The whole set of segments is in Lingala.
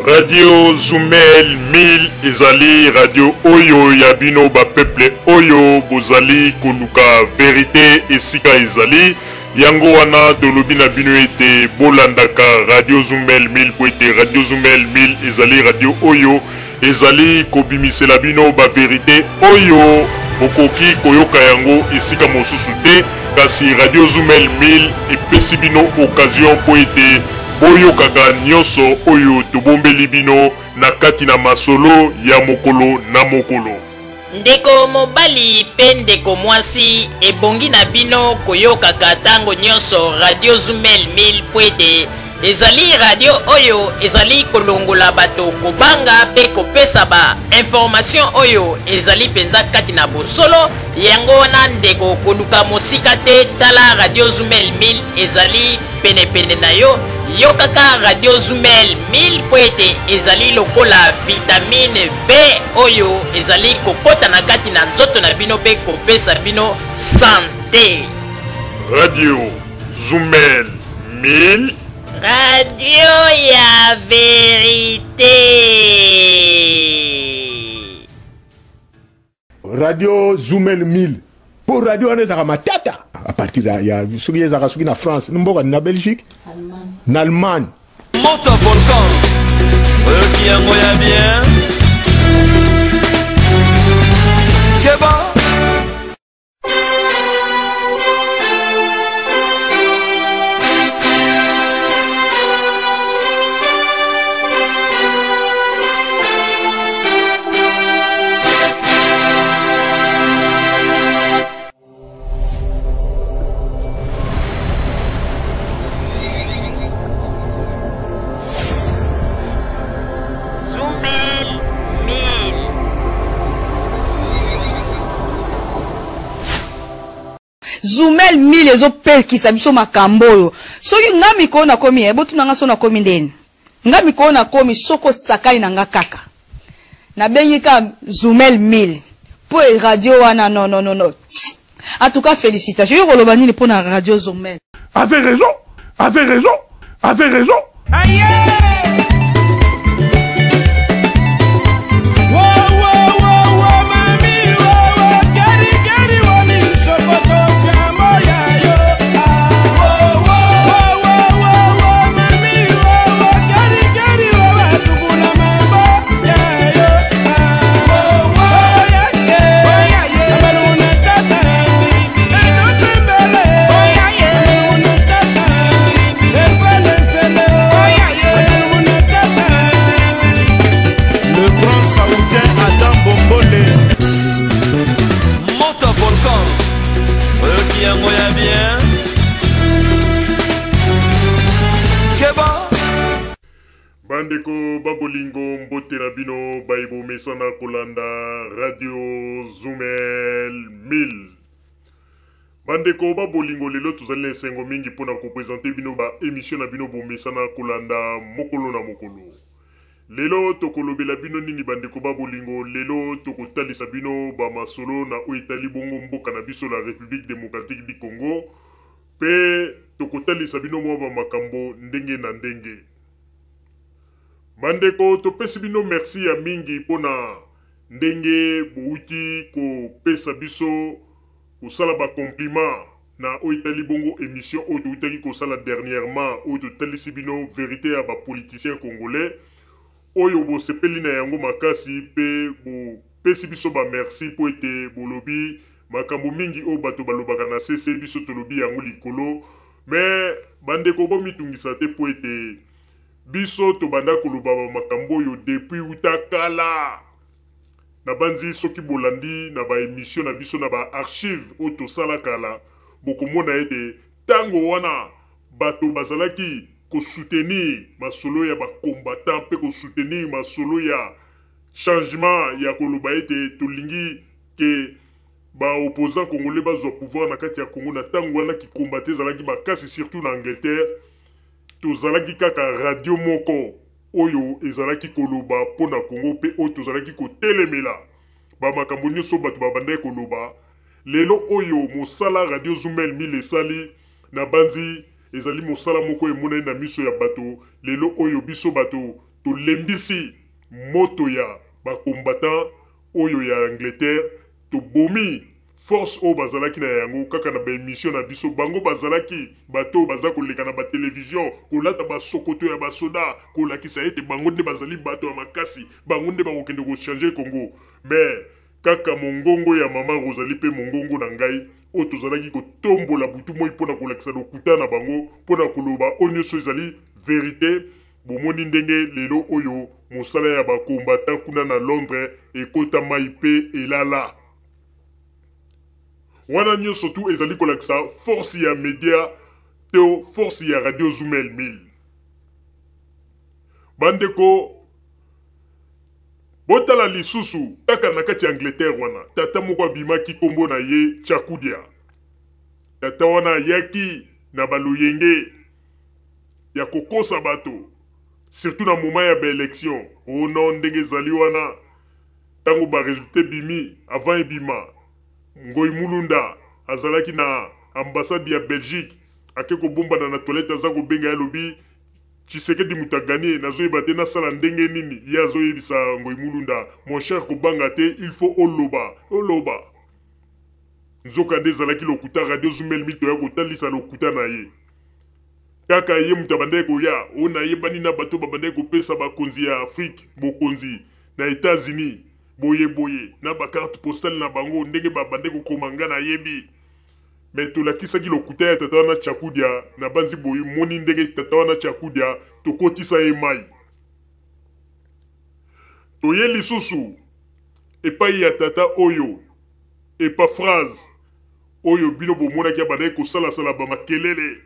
Radio Zoumel 1000 ezali radio oyo ya bino ba peuple oyo bozali koluka vérité esika ezali yango wana tolobi na bino ete bolandaka Radio Zoumel 1000 po ete Radio Zoumel 1000 ezali radio oyo ezali kobimisela bino ba vérité oyo bokoki koyoka yango esika mosusu te kasi Radio Zoumel 1000 epesi bino occasion po ete boyo kaka nyonso oyo tobombeli bino na kati na masolo ya mokolo na mokolo. Ndeko mobali pe ndeko mwasi ebongi na bino koyoka katango nyonso Radio Zoumel 1000 pwede ezali radio oyo ezali kolongola bato kobanga pe kopesa ba information oyo ezali penza kati na bosolo yango wana ndeko koluka mosika te tala Radio Zoumel 1000 ezali pene na yo yokaka Radio Zoumel 1000 pwete ezali lokola vitamine B oyo ezali kokota na kati na nzoto na bino pe kopesa bino santé. Radio Zoumel 1000 Radio ya vérité. Radio Zoumel 1000 pour radio on ezaka matata à partir de ya suki ezaka suki na France mboka na Belgique en Allemagne Monte volcan qui a bien Keba Zoumel 1000 ezope kisa biso makambo oyo soki ngami ko na komi ebotu nanga so na komi ndeni ngami ko na komi soko sakai nanga kaka na bengi ka Zoumel 1000 po radio wana non en tout cas félicitations yo koloba nini pour na Radio Zoumel. Avez raison aïe. bandeko babolingo mbote na bino baibo mesana kolanda Radio Zoumel 1000 bandeko babolingo lelo tozali na esengo mingi mpona kopresente bino ba émission na bino bomesana kolanda mokolo na mokolo lelo tokolobela bino nini bandeko babolingo lelo tokotalisa bino ba masolo na oyo etali bongo mboka na biso la République démocratique du Congo pe tokotalisa bino mwa ba makambo ndenge na ndenge. Bandeko topesi bino merci ya mingi pona ndenge bouti ko pesa biso kosala ba compliment na oitali bongo émission oyo toutaki kosala dernièrement oyo totalisi bino vérité ya ba politiciens congolais oyo bo sepeli na yango makasi pe bo pesi biso ba merci po ete bolobi makambo mingi oyo bato balobaka na sese biso tolobi yango likolo mais bandeko bo mitungisa te po ete biso to banda koloba makambo yo depuis utakala na banzi soki bolandi na ba émission na biso na ba archive auto sala kala bokomona ete tango wana bato bazalaki soutenir masolo ya ba combattant pe ko soutenir masolo ya changement ya koloba ete tolingi ke ba opposant congolais bazwa pouvoir na kati ya Congo na tango wana ki combattre zalaki makasi surtout na Angleterre tozalaki kaka radio moko oyo ezalaki koloba pona Congo pe oyo tozalaki kotelemela ba makambo nyonso bato babandaki koloba lelo oyo mosala radio Zumel 1000 esali na banzi ezali mosala moko emonani na miso ya bato lelo oyo biso bato tolembisi moto ya bakombatant oyo ya Angleterre tobomi force oyo bazalaki na yango kaka na baémission na biso bango bazalaki bato baza koleka na batelevizio kolata basokoto ya basoda kolakisa ete bango nde bazali bato ya makasi bango nde bakokende kochange Congo mais kaka mongongo ya mama Rosalie pe mongongo na ngai oyo tozalaki kotombola butu moi mpona kolakisa lokuta na bango mpona koloba oyo nyonso ezali verité bomoni ndenge lelo oyo mosala ya bakombatant kuna na Londres ekota mai pe elala wana nyonso tu ezali kolakisa force ya media teo force ya radio Zumel 1000 bandeko botala lisusu kaka na kati ya Angleterre wana tata moko abimaki kombo na ye Chakudia tata wana yaki na baluyenge ya kokosa bato surtout na moment ya baélection ono ndenge ezali wana tango baresultat bimi avant ebima Ngoy Mulunda azalaki na ambassade ya Belgique ake kobombana na toilette aza kobenga ya lobi Tshisekedi mutagani nazoyeba te nasala ndenge nini ye azoyebisa Ngoy Mulunda mon cher kobanga te il faut oloba nzoka nde ezalaki lokuta radio Zumel 1000 toya kotalisa lokuta na ye kaka ye mutu abandaki koya oyo nayebani na bato babandaki kopesa bakonzi ya Afrique bokonzi na États-Unis boye na bakarte postale na bango ndenge babandaki kokoma nga na yebi me tolakisaki lokuta ya tata wana Chakudia na banzi boye moni ndenge tata wana Chakudia tokotisa ye mai toye lisusu epai ya tata oyo Epaphrase oyo bino bomonaki abandaki kosalasala bamakelele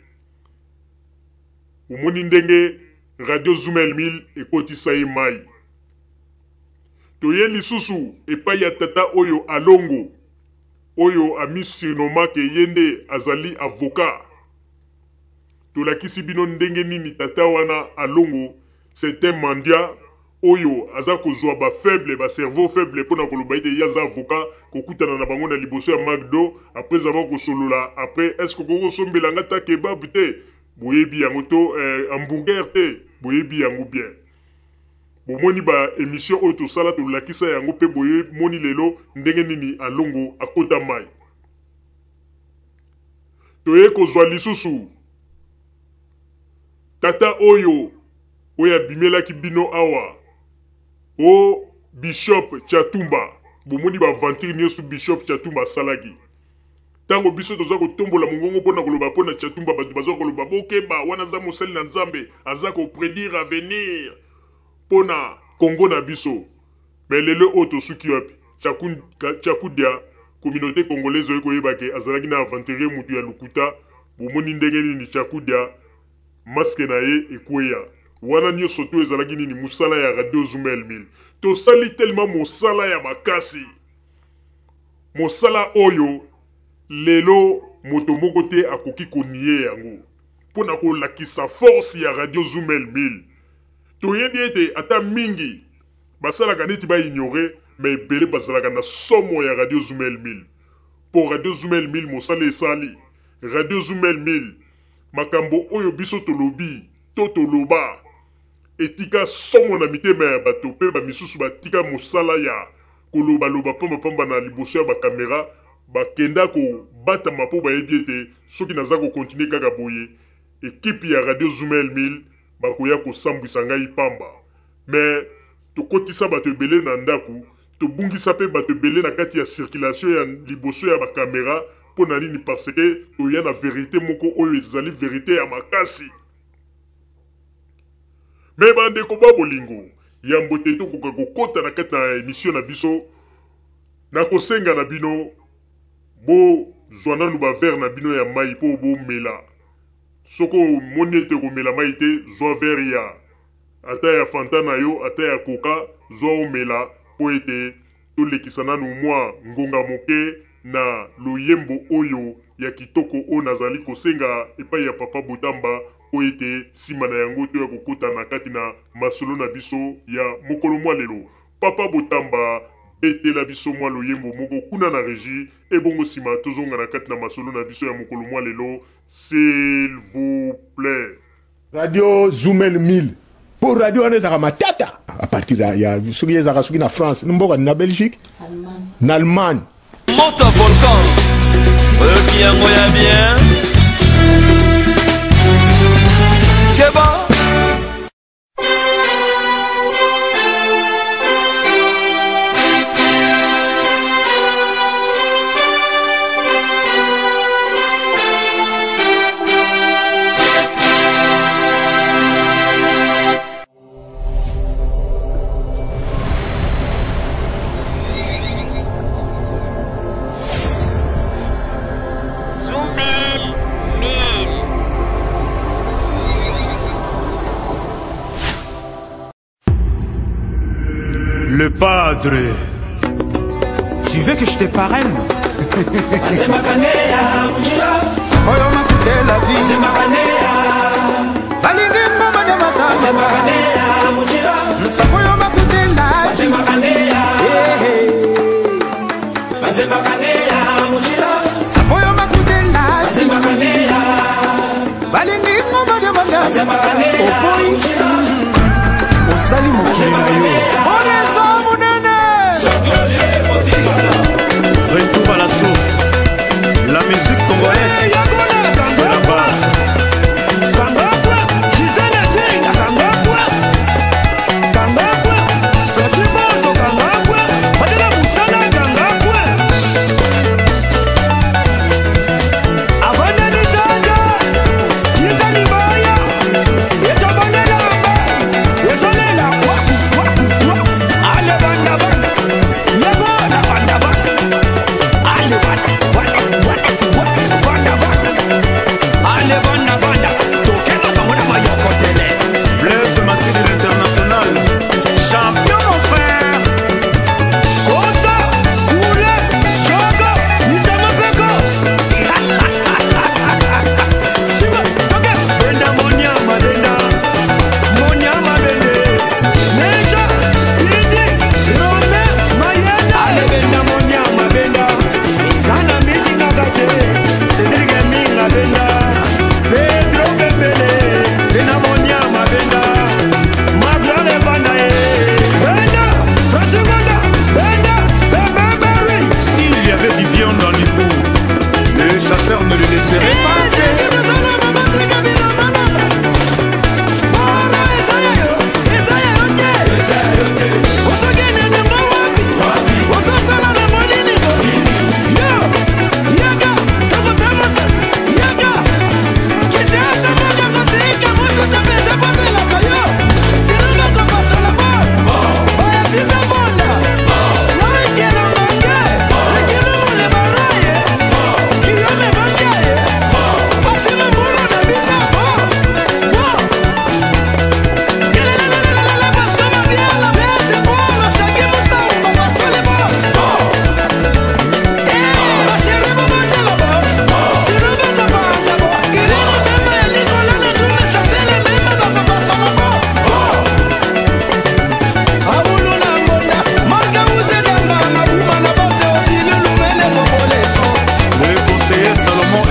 omoni ndenge radio Zumel 1000 ekotisa ye mai toye lisusu epai ya tata oyo Alongo oyo amisinomake yende azali avocat tolakisi bino ndenge nini tata wana Alongo c'est un mendiant oyo aza kozwa ba cerveau faible pona koloba ete yaza avocat kokutana na bango na liboso ya McDo après avoir kosolola après est-ce que kokosombela nga ta kebab te boyebi yango to hamburger te boyebi yango bien bomoni ba émission oyo tosala tolakisa yango pe boye moni lelo ndenge nini Alongo akota mai toye kozwa lisusu tata oyo abimelaki bino awa o Bishop Chatumba bomoni ba venture nyonso Bishop Chatumba asalaki tango biso toza kotombola mongongo mpona koloba mpona Chatumba bato baza koloba bokeba wana aza mosali na Nzambe aza koprédire avenir pona Congo na biso mais lelo oyo tosuki wapi Chakudia communauté congolaise oyo koyebake azalaki na aventurier mutu ya lokuta bomoni ndenge nini Chakudia maske na ye ekweya wana nyonso to ezalaki nini mosala ya radio Zumel 1000 tosali tellement mosala ya makasi mosala oyo lelo moto moko te akoki konie yango mpona kolakisa force ya radio Zumel 1000 toyebi ete ata mingi basalaka neti baignore me ebele bazalaka na somo ya radio Zumel 1000 po radio Zumel 1000 mosala esali radio Zumel 1000 makambo oyo biso tolobi to toloba etika somo na mitema ya bato pe bamisusu batika mosala ya kolobaloba pamba na liboso ya bakamera bakenda kobatama mpo bayebi ete soki naza kokontinue kaka boye ekipe ya radio Zumel 1000 bakoya kosambwisa ngai pamba me tokotisa bato ebele na ndaku tobungisa pe bato ebele na kati ya circulation ya liboso ya bakamera mpo na nini parce que toya na verité moko oyo ezali verité ya makasi me bandeko ba bolingo yambo te tokoka kokota na kati na émission na biso na kosenga na bino bo zwa nanu bavere na bino ya mai mpo bomela soko moni ete komela mai te zwa verre ya ata ya fanta na yo ata ya koka zwa omela po ete tolekisa nanu mwa ngonga moke na loyembo oyo ya kitoko oyo nazali kosenga epai ya papa Botamba po ete nsima na yango to ya kokota na kati na masolo na biso ya mokolo mwa lelo. Papa Botamba betela biso mwa loyembo moko kuna na régie ebongo nsima tozonga na kati na masolo na biso ya mokolo mwa lelo, s'il vous plaît. Radio Zoumel 1000 pour radio wana ezaka matata à partir ya soki ezaka soki na France mboka na Belgique na Allemagne. Monte un volcan, qui a moyen bien. Keba. Le padre, tu veux que je te parraine? Retour à la source. La musique congolaise, c'est la base.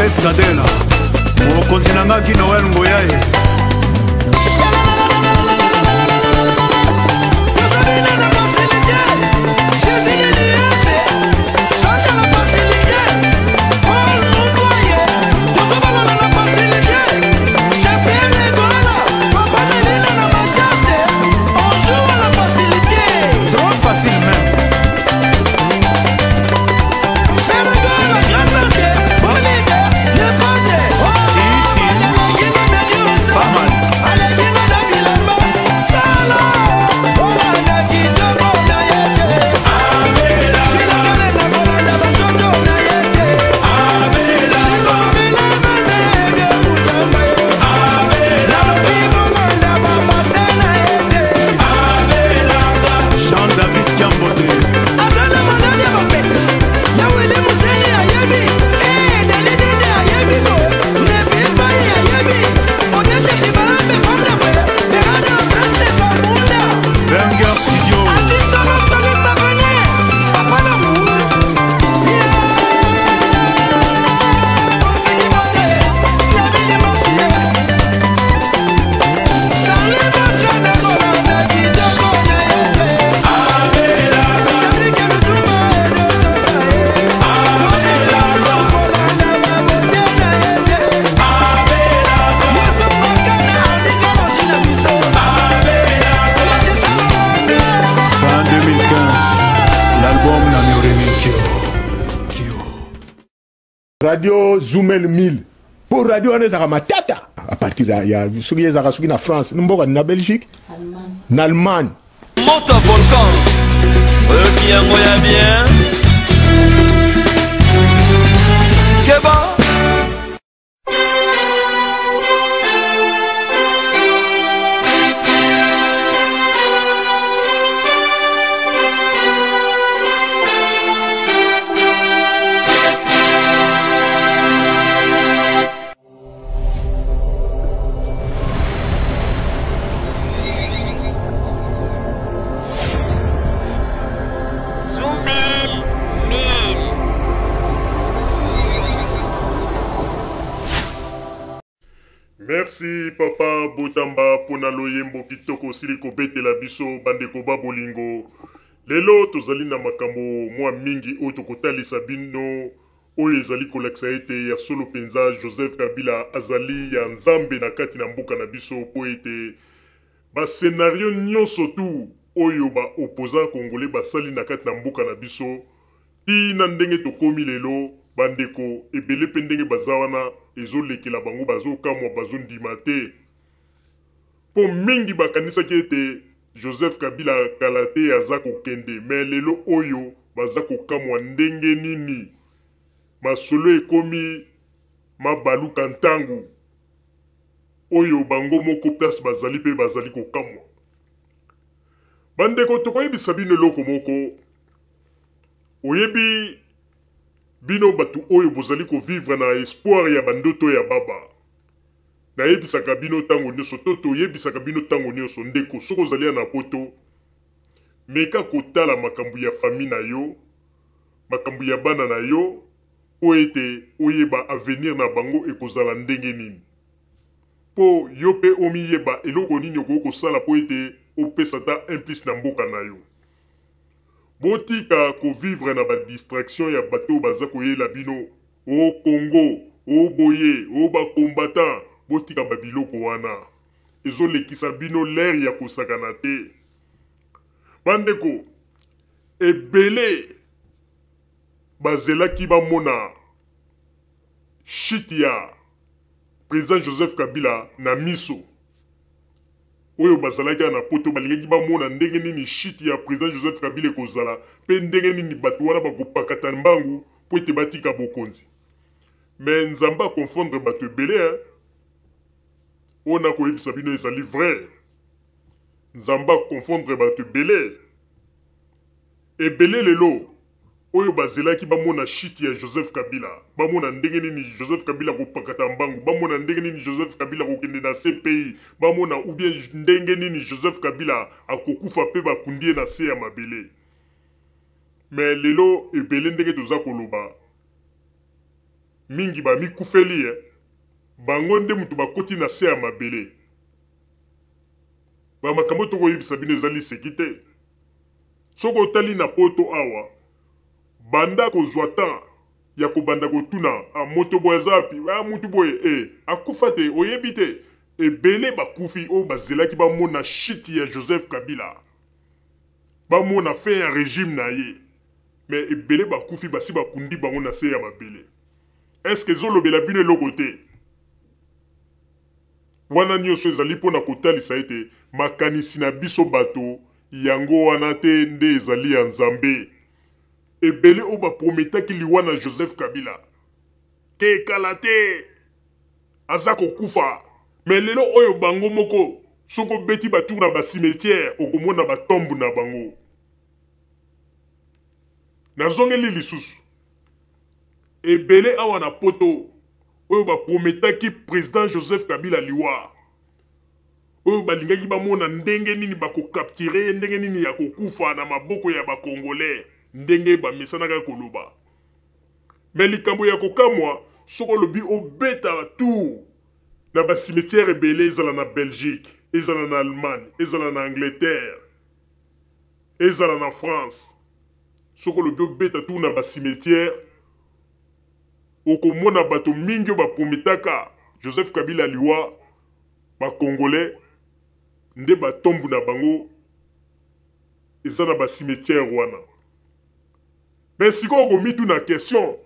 Estadela, mokonzi nanga ki Noel Ngoyaye. studio. Radio Zoumel 1000 pour radio on ezaka matata à partir ya soki ezaka soki na France mboka na Belgique na Allemagne Monte volcan qui yango ya bien Keba Merci papa Botamba pona loyembo kitoko siliko betela biso bandeko babolingo. Lelo tozali na makambo mwa mingi oyo tokotalisa bino oyo ezali kolakisa ete ya solo penza Joseph Kabila azali ya nzambe na kati na mboka na biso po ete bascenario nyonso tu oyo ba opposant congolais basali na kati na mboka na biso tina ndenge tokomi lelo bandeko ebele pe ndenge baza wana ezolekela bango bazokamwa bazondima te po mingi bakanisaki ete Joseph Kabila kala te aza kokende me lelo oyo baza kokamwa ndenge nini masolo ekomi mabaluka ntango oyo bango moko place bazali pe bazali kokamwa bandeko tokoyebisa bino eloko moko oyebi bino batu oyo bozali kovivre na espoir ya bandoto ya baba nayebisaka bino ntango nyonso to toyebisaka bino ntango nyonso ndeko soki ozali na poto meka kotala makambo ya fami na yo makambo ya bana na yo po ete oyeba avenir na bango ekozala ndenge nini po yo pe omiyeba eloko nini okoki kosala po ete opesa ta implice na mboka na yo botika kovivre na badistraction ya bato baza koyela bino o Congo o boye o bakombata botika babiloko wana ezolekisa bino l'air ya kosakana te bandeko ebele bazelaki bamona shit ya président Joseph Kabila na miso oyo bazalaki na poto balingaki bamona ndenge nini shit ya président Joseph Kabila ekozala pe ndenge nini bato wana bakopakata mbangu po ete batika bokonzi me nzambe akonfondre bato ebele oyo nakoyebisa bino ezali vrai nzambe akonfondre bato ebele lelo oyo bazelaki bamona shit ya Joseph Kabila bamona ndenge nini Joseph Kabila kopakata mbangu bamona ndenge nini Joseph Kabila kokende na CPI bamona ou bien ndenge nini Joseph Kabila akokufa pe bakundie na se ya mabele me lelo ebele ndenge toza koloba mingi bamikufeli bango nde mutu bakoti na se ya mabele bamakambo tokoyebisa bino ezali seki te soko otali na poto awa banda kozwa ta ya kobanda kotuna moto boye azapi mutu boye akufa te oyebi te ebele bakufi oyo bazelaki bamona shit ya Joseph Kabila bamona fin ya régime na ye me ebele bakufi basi bakundi bango na se ya mabele eske ezolobela bino eloko te wana nyonso ezali mpona kotalisa ete makanisi na biso bato yango wana te nde ezali ya nzambe ebele oyo baprometaki liwa na Joseph Kabila te ekala te aza kokufa me lelo oyo bango moko soki obeti batour na basimetiere okomona batombe na bango nazongeli lisusu ebele awa na poto oyo baprometaki président Joseph Kabila liwa oyo balingaki bamona ndenge nini bakokaptire ndenge nini ya kokufa na maboko ya bakongolais ndenge bamesanaka koloba. Me likambo ya kokamwa soko olobi obeta tour na basimetiere ebele ezala na Belgique, ezala na Allemagne, ezala na Angleterre, ezala na France. Soko olobi obeta tour na basimetiere okomona bato mingi baprometaka Joseph Kabila liwa bakongolais nde batombu na bango eza na basimetiere wana. Mais sikoyo okomitu na question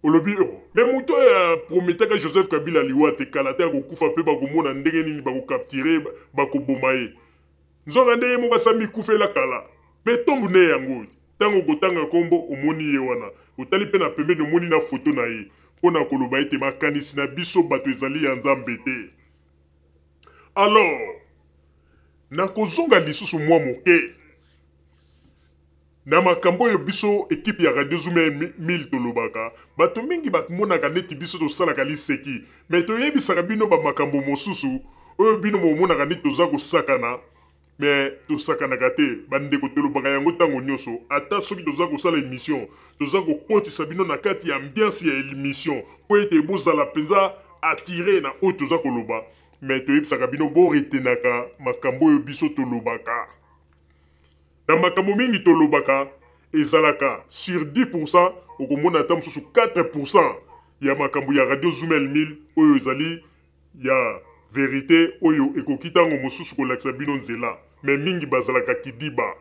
olobi me moto ya prometaka Joseph Kabila liwa te kala te akokufa mpe bakomona ndenge nini bakokaptire bakoboma ye nzonga ndenge moko asami kufela kala mpe tombu ne yango ntango okotanga nkombo omoni ye wana otali mpe na pembeni omoni na foto na ye mpo na koloba ete makanisi na biso bato ezali ya nzambe te. Alors nakozonga lisusu mwa moke na makambo oyo biso ekipe ya Radio Zoomel 1000 tolobaka bato mingi bamonaka neti biso tosalaka liseki me toyebisaka bino bamakambo mosusu oyo bino momonaka neti toza kosakana me tosakanaka te bandeko tolobaka yango ntango nyonso ata soki toza kosala émission toza kokotisa bino na kati ya ambiance ya émission mpo ete bozala mpenza atire na oyo toza koloba me toyebisaka bino boretenaka makambo oyo biso tolobaka. Na makambo mingi tolobaka ezalaka sur 10% okomona ata mosusu 4% ya makambo ya Radio Zoomel 1000 oyo ezali ya vérité oyo ekoki ntango mosusu kolakisa bino nzela me mingi bazalaka kidiba.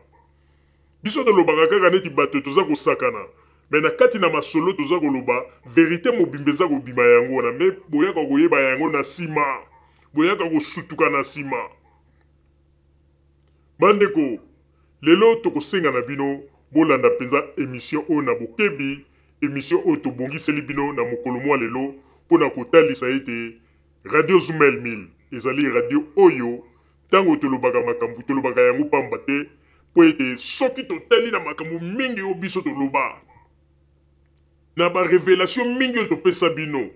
Biso tolobaka kaka neti bato toza kosakana me na kati na masolo toza koloba vérité mobimba eza kobima yango wana me boyaka koyeba yango na nsima boyaka kosutuka na nsima. Bandeko lelo tokosenga na bino bolanda penza émission oyo na bokebi émission oyo tobongiseli bino na mokolo mwa lelo mpona kotalisa ete Radio Zoomel 1000 ezali radio oyo ntango tolobaka makambo tolobaka yango pamba te mpo ete soki totali na makambo mingi oyo biso toloba na barevelation mingi oyo topesa bino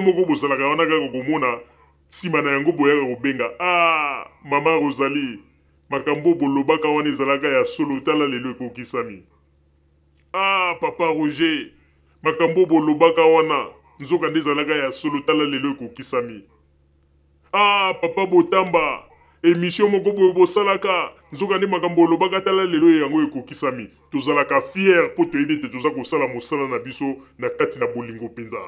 moko bozalaka wana kaka komona nsima na yango boyaka kobenga mama Rosalie makambo bolobaka wana ezalaka ya solo tala lelo ekokisami. Papa Roger makambo bolobaka wana nzoka nde ezalaka ya solo tala lelo ekokisami. Papa Botamba émission moko boyo bosalaka nzoka nde makambo bolobaka tala lelo yango ekokisami. Tozalaka fier mpo toyebi ete toza kosala mosala na biso na kati na bolingo mpenza.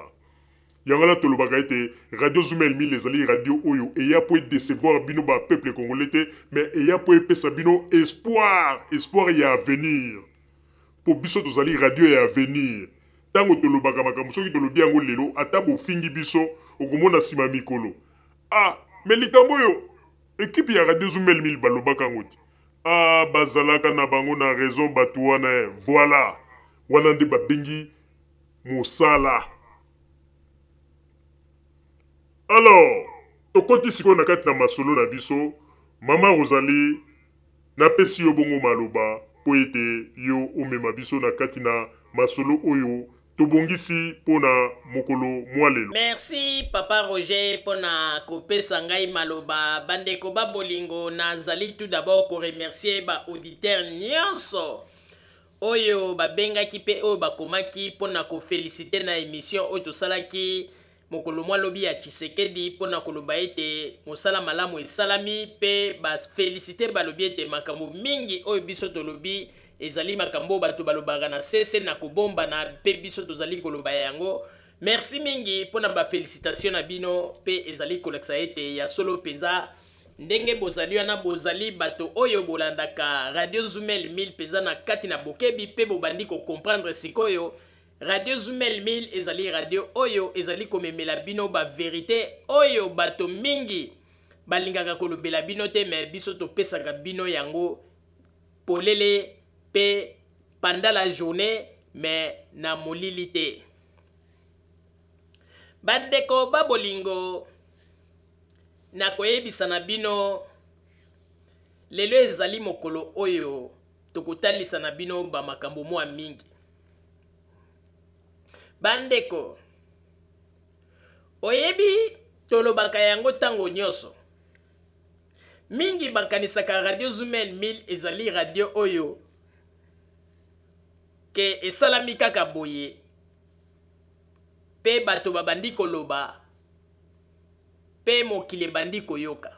Yangala tolobaka ete Radio Zoomel 1000 ezali radio oyo eya po décevoir bino ba peuple congolais te mais eya po epesa bino espoir ya avenir. Po biso tozali radio ya avenir. Tango tolobaka makambo soki tolobi yango lelo ata bofingi biso okomona nsima mikolo. Me likambo oyo ekipe ya Radio Zoomel 1000 balobaka yango te. Bazalaka na bango na raison bato wana voilà wana nde babengi mosala. Alors, tokoti sikoyo na kati na masolo na biso, Mama Rosalie napesi yo bongo maloba po ete yo omema biso na kati na masolo oyo tobongisi pona mokolo mwa lelo. Merci Papa Roger pona kopesa ngai maloba bandeko babolingo nazali tout d'abord ko remercier ba auditeur nyonso oyo babengaki pe oyo bakomaki pona ko féliciter na émission oyo tosalaki mokolo mwa lobi ya Tshisekedi pona koloba ete mosala malamu esalami pe ba féliciter balobi ete makambo mingi oyo biso tolobi ezali makambo bato balobaka na sese na kobomba na pe biso tozali koloba yango. Merci mingi pona ba félicitation na bino pe ezali koleksa ete ya solo penza ndenge bozali wana bozali bato oyo bolandaka Radio Zoomel 1000 penza na kati na bokebi pe bobandi ko comprendre sikoyo Radio Zoomel 1000 ezali radio oyo ezali komemela bino ba vérité oyo bato mingi balingaka kolobela bino te mais biso topesaka bino yango polele pe pendant la journée mais na molili te. Bandeko babolingo na koyebisa na bino lelo ezali mokolo oyo tokotalisa na bino ba makambo mwa mingi. Bandeko oyebi tolobaka yango tango nyonso mingi bakanisaka radio Zumel 1000 ezali radio oyo ke esalami kaka boye pe bato babandi koloba pe mokili bandi koyoka.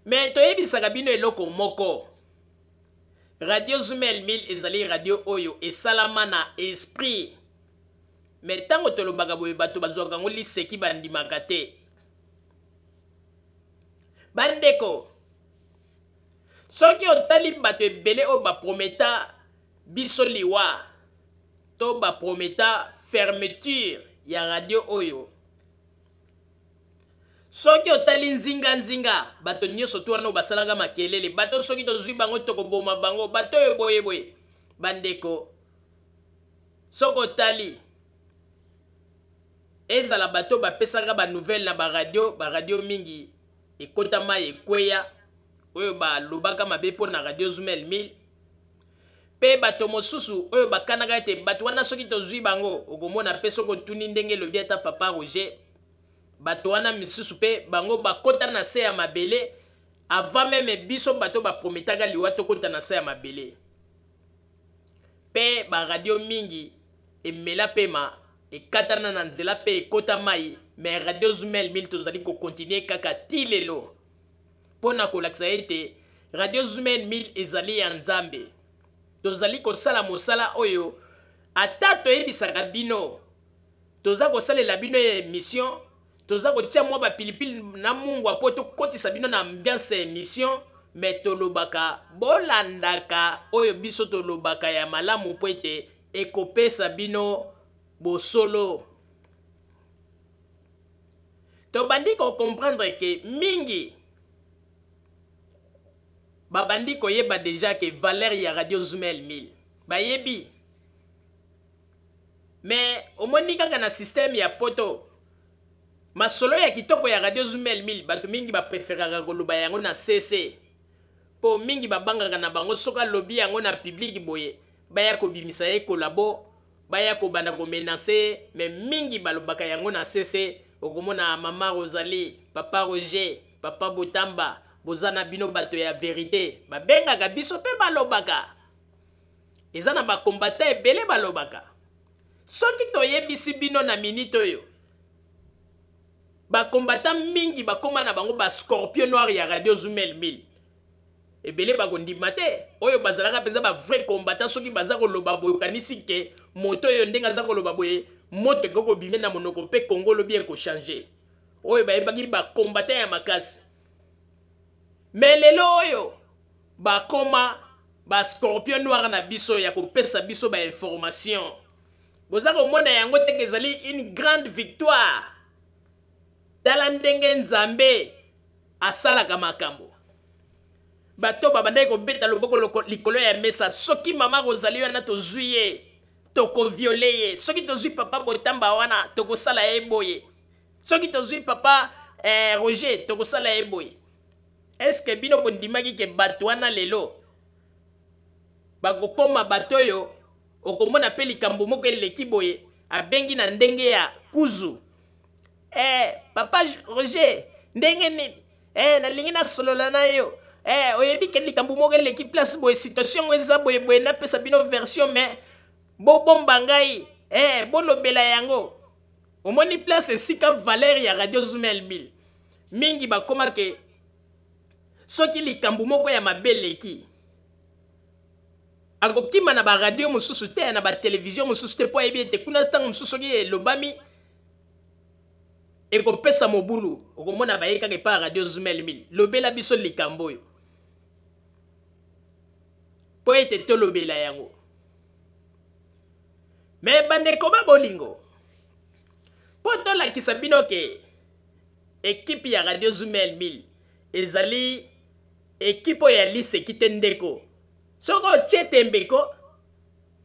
Me toyebisaka bino eloko moko, radio Zumel 1000 ezali radio oyo esalama na esprit. Me tango tolobaka boye bato bazwaka ngo liseki bandimaka te. Bandeko, soki otali bato ebele oyo baprometa biso liwa to baprometa fermeture ya radio oyo, soki otali nzinga bato nyonso to wana basalaka makelele, bato soki tozwi bango tokoboma bango, bato oyo boye bandeko, soki otali ezala bato bapesaka ba nouvelle na ba radio mingi ekotama ekweya oyo balobaka mabe mpo na radio Zumel 1000, pe bato mosusu oyo bakanaka ete bato wana soki tozwi bango okomona pe soko tuni ndenge lobi ata Papa Roger, bato wana misusu pe bango bakota na se ya mabele avant meme biso bato baprometaka liwa tokota na se ya mabele. Pe ba radio mingi emela pema ekatana na nzela pe ekota mai, mais radio Zumel 1000 tozali ko continuer kaka ti lelo pona kolakisa ete radio Zumel 1000 ezali ya Nzambe. Tozali kosala mosala oyo ata toyebisaka bino, toza kosalela bino émission, toza kotia mwa bapilipili na mungwa po tokotisa bino na ambiance émission, mais tolobaka bolandaka oyo biso tolobaka ya malamu po ete ekopesa bino bosolo. Tobandi ko comprendre que mingi babandi koyeba déjà que valeur ya radio Zumel 1000 bayebi, mais omoni kaka na système ya poto masolo ya kitoko ya radio Zumel 1000 bato mingi bapreferaka koloba yango na CC po mingi babangaka na bango soka lobi yango na public boye baya kobimisa ye kolabo, baya kobanda komenace, mais mingi balobaka yango na CC. Okomona Mama Rosalie, Papa Roger, Papa Botamba, bozana bino bato ya vérité, babengaka biso pe balobaka. Ezana ba combattant ebele balobaka. Soki toyebisi bino na minute oyo, ba combattant mingi bakoma na bango ba scorpion noir ya radio Zumel 1000. Ebele bakondima te, oyo bazalaka penza ba vrai combattant soki baza koloba boyo kanisi ke moto oyo ndenga za koloba boye moto koko bimé na monoko pe Congo lo bien ko changer. Oyo bayebaki ba combattant ya makasi. Mais lelo oyo ba koma ba scorpion noir na biso ya kopesa biso ba information. Boza ko mona yango te kezali une grande victoire. Dala ndenge Nzambe asalaka makambo. Bato babandai ko beta loboko likolo ya mesa, soki Mama Rosalie wana tozuye toko violeye, soki tozui Papa Botamba wana toko sala eboye, soki tozui Papa Roger toko sala eboye. Est-ce que bino bondimaki ke bato wana lelo bakokoma bato yo okomona pe likambo moko eleki boye abengi na ndenge ya kuzu? Papa Roger ndenge nini nalingi na solola na yo, oyebi ke likambo moko eleki place boye, situation eza boye boye na pesa bino version, mais bomba ngai bolobela yango. Omoni place esika valeur ya radio Zumel 1000 mingi bakoma ke soki likambo moko ya mabeleki akokima na ba radio mosusu te, na ba television mosusu te, po yebi ete kuna tango mosusu soki elobami ekopesa mobulu okomona bayekaka pa radio Zumel 1000 lobela biso likambo oyo po ete tolobela yango. Mais bandeko ba bolingo po tolakisa bino ke ekipe ya radio Zumel 1000 ezali ekipo ya liseki te ndeko. Soko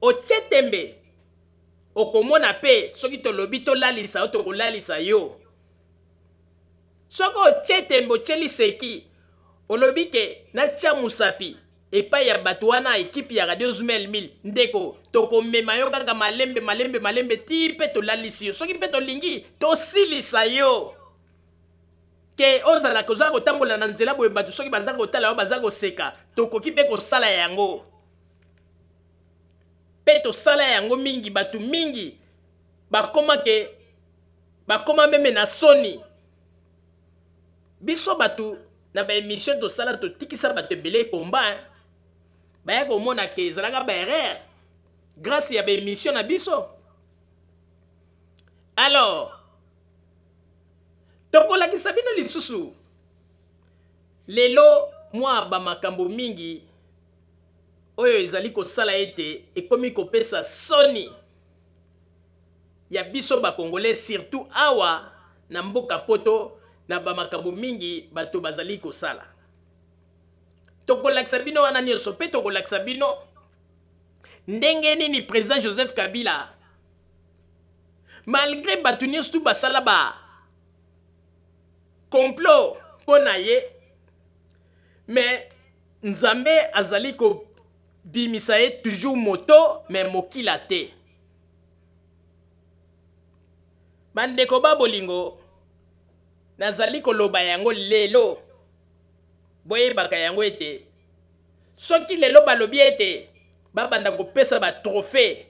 ochetembe okomona pe soki tolobi tolalisa o tokolalisa yo. Soko ochetembe ocheliseki olobi ke na tia musapi epai ya bato wana ekipe ya radio Zumel 1000 ndeko tokomema yo kaka malembe ti pe tolalisi yo. Soki pe tolingi tosilisa yo ke ozala kozala kotambola na nzela boye bato soki baza kotala yo baza koseka tokoki mpe kosala yango mpe tosala yango mingi bato mingi bakoma meme na soni biso bato na baémission tosala totikisa bato ebele komba baya komona ke ezalaka baerreur grâce ya baémission na biso. Alors tokolakisa bino lisusu lelo mwa bamakambo mingi oyo ezali kosala ete ekomi kopesa soni ya biso bakongolais surtout awa na mboka poto na bamakambo mingi bato bazali kosala. Tokolakisa bino wana nyonso mpe tokolakisa bino ndenge nini président Joseph Kabila malgré bato nyonso tu basala ba complot pona ye mais nzambe azali ko bimisa ye toujours moto mais mokila te. Bandeko babolingo nazali koloba yango lelo boyebaka yango ete soki lelo balobi ete babanda kopesa ba trophée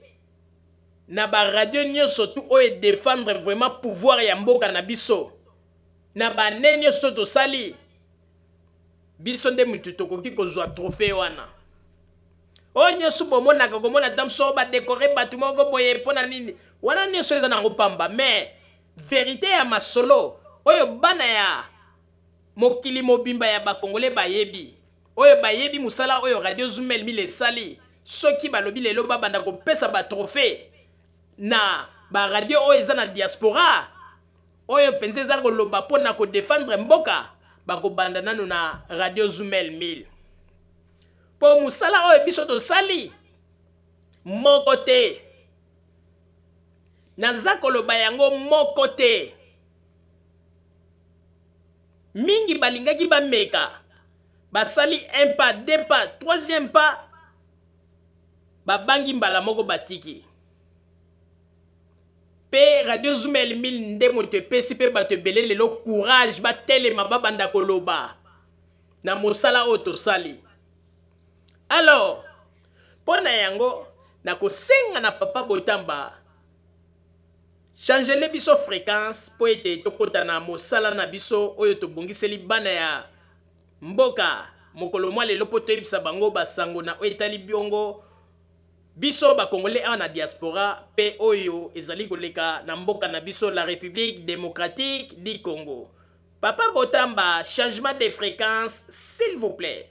na ba radio nyonso tu oyo défendre vraiment pouvoir ya mboka na biso na bane nyonso tosali biso nde mutu tokoki kozwa trophée wana oyo nyonso bomonaka komona tamso badekore bato moko boye mpona nini wana nyonso eza nango pamba mais vérité ya masolo oyo bana ya mokili mobimba ya bakongole bayebi oyo bayebi musala oyo Radio Zumel 1000 esali soki balobi lelo babanda kopesa ba trophée na ba radio oyo eza na diaspora oyo penze eza koloba mpona kodefendre mboka bakobanda nanu na Radio Zumel 1000 po musala oyo biso tosali moko te naza koloba yango moko te mingi balingaki bameka basali un pas deux pas troisième pas babangi mbala moko batiki pe Radio Zumel 1000 nde moto epesi pe bato ebele lelo courage batelema babanda koloba na mosala oyo tosali. Alors mpona yango nakosenga na papa Botamba changer biso fréquence po ete tokota na mosala na biso oyo tobongiseli bana ya mboka mokolo mwa lelo po toyebisa bango basango na oyo etali biongo biso bakongolais awa na diaspora pe oyo ezali koleka na mboka na biso la République démocratique du Congo. Papa Botamba, changement de fréquence s'il vous plaît.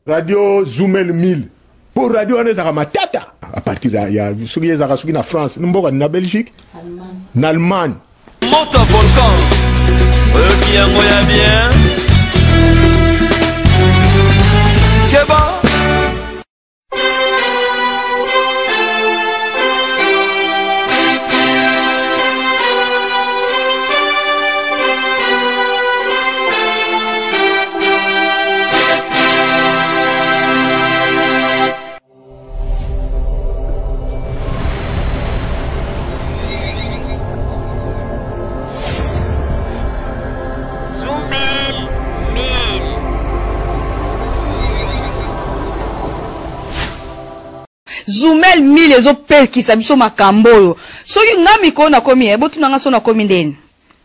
Radio Zumel 1000 pour radio wana ezaka matata à partir ya soki ezaka soki na France mboka na Belgique na Allemagne Moto volcan qui yango ya bien Keba Zumel 1000 ezopekisa biso makambo oyo soki nga mikolo nakomi ebotu nanga so nakomi ndeni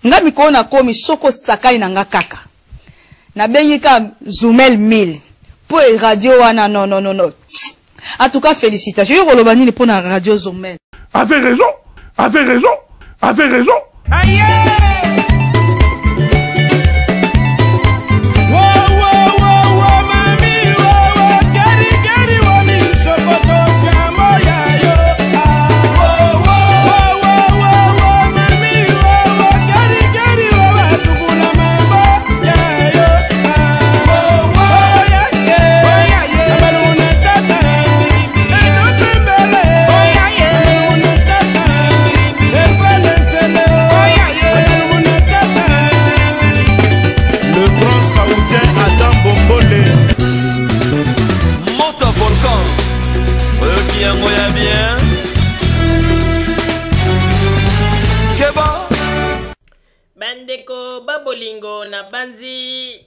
nga mikolo nakomi soko sakai nanga kaka nabengi ka Zumel 1000 po radio wana non en tout cas félicitations yo koloba nini po na Radio Zumel. Avez raison Aïe! bolingo na banzi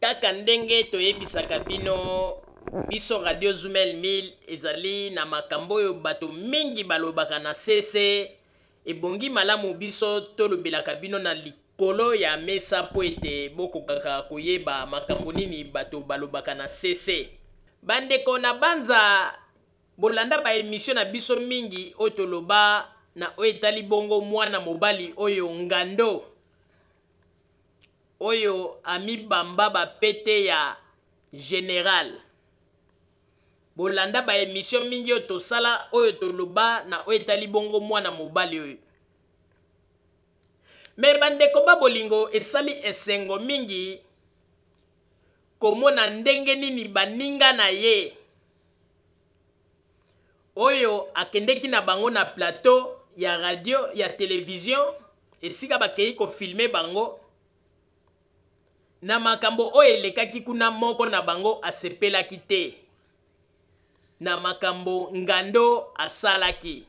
kaka ndenge toyebisaka bino biso Radio Zumel 1000 ezali na makambo oyo bato mingi balobaka na sese ebongi malamu biso tolobelaka bino na likolo ya mesa po ete bokokaka koyeba makambo nini bato balobaka na sese. Bandeko na banza bolanda ba emission na biso mingi oyo toloba na oyo etali bongo mwana mobali oyo ngando oyo amibamba bapete ya general. Bolanda ba emission mingi oyo tosala oyo toloba na oyo etali bongo mwana mobali oyo. Me bandeko ba bolingo esali esengo mingi komona ndenge nini baninga na ye oyo akendeki na bango na plateau ya radio ya television esika bakei ko filmer bango na makambo oyo elekaki kuna moko na bango asepelaki te na makambo ngando asalaki.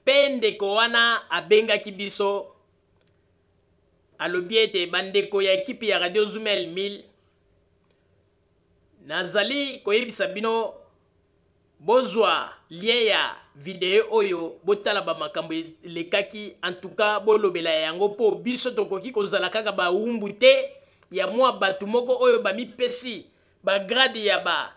Pe ndeko wana abengaki biso alobi ete bandeko ya ekipe ya Radio Zumel 1000 nazali koyebisa bino bozwa lien ya video oyo botala ba makambo elekaki en tout cas bolobela yango po biso tokoki kozala kaka baumbu te ya mwa batu moko oyo bamipesi ba grade ya ba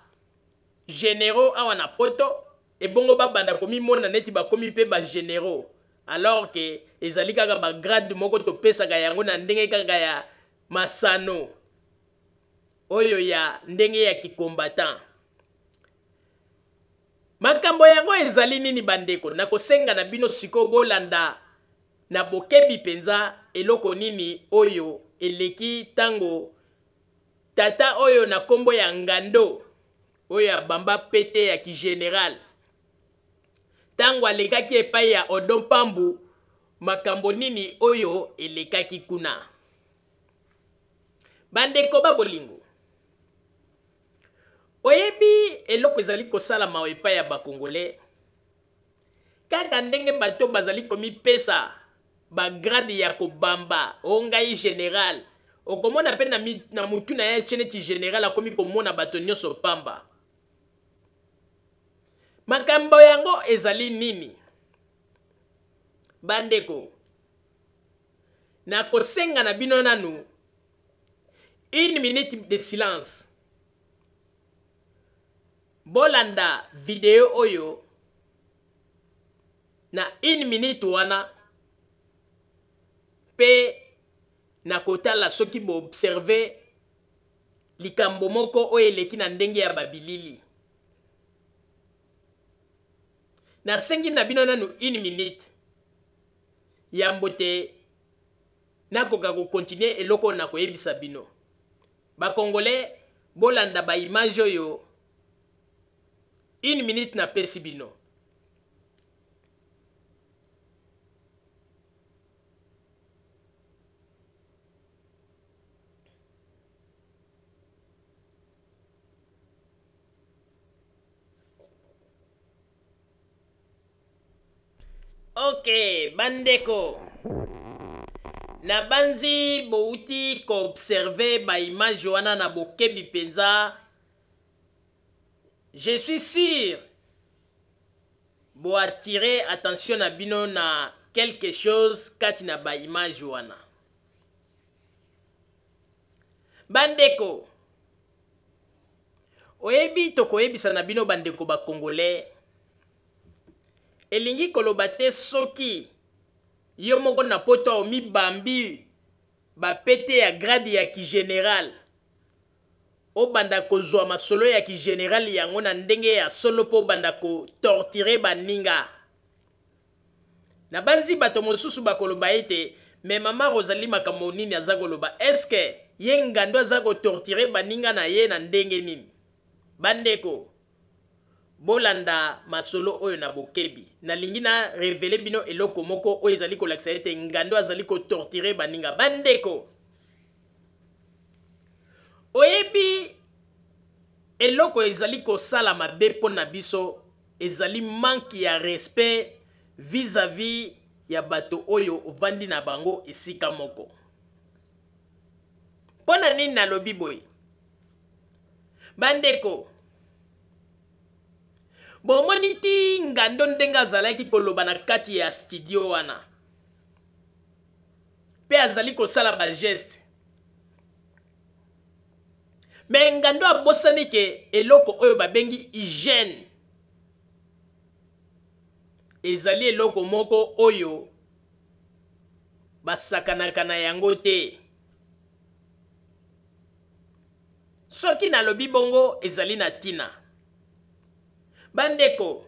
généraux awa na poto ebongo babanda komimona neti bakomi pe ba généraux alors que ezali kaka ba grade moko topesaka yango na ndenge kaka ya masano oyo ya ndenge ya kikombatant. Makambo yango ezali nini bandeko? Na kosenga na bino siko bolanda na bokebi penza eloko nini oyo eleki tango tata oyo na kombo ya ngando oyo ya bamba pete ya ki general tango alekaki epai ya Odompambu makambo nini oyo elekaki kuna. Bandeko ba bolingo oyebi eloko ezali kosalama epai ya bakongolais kaka ndenge bato bazali komipesa bagrade ya kobamba ongai general okomona pe na mutu na ye cheneti general akomi komona bato nyonso pamba. Makambo yango ezali nini bandeko? Na kosenga na bino nanu 1 minute de silence bolanda video oyo na 1 minute wana pe na kotala soki bo observer likambo moko oyo eleki na ndenge ya babilili. Na sengi na bino nanu 1 minute ya mbote nakoka ko continuer eloko na koyebisa bino. Ba Congolais bolanda ba image oyo 1 minute na pesi bino. Ok, bandeko. Na banzi bouti ko observer ba image wana na bokebi penza. Je suis sûr bo attirer attention na bino na quelque chose kati na ba image wana. Bandeko. Oyebi tokoyebisa na bino bandeko ba Congolais. Elingi koloba te soki yo moko na poto omibambi bapete ya grade ya ki general obanda kozwa masolo ya ki general yango na ndenge ya solo po banda ko torturer baninga. Na banzi bato mosusu bakoloba ete me mama Rosalie makambo nini aza koloba eske ye ngando aza ko torturer baninga na ye na ndenge nini? Bandeko bolanda masolo oyo na bokebi nalingi na revele bino eloko moko oyo ezali kolakisa ete ngando azali ko torturer baninga. Bandeko oyebi eloko ezali kosala mabe mpo na biso ezali manque ya respect vis-à-vis ya bato oyo ovandi na bango esika moko. Pona nini nalobi boye? Bandeko, bomoni ti ngando ndenga azalaki koloba na kati ya studio wana. Pe azali kosala ba geste. Me ngando abosani ke eloko oyo babengi hygiène. Ezali eloko moko oyo basakanaka na yango te. Soki nalobi bongo ezali na tina. Bandeko,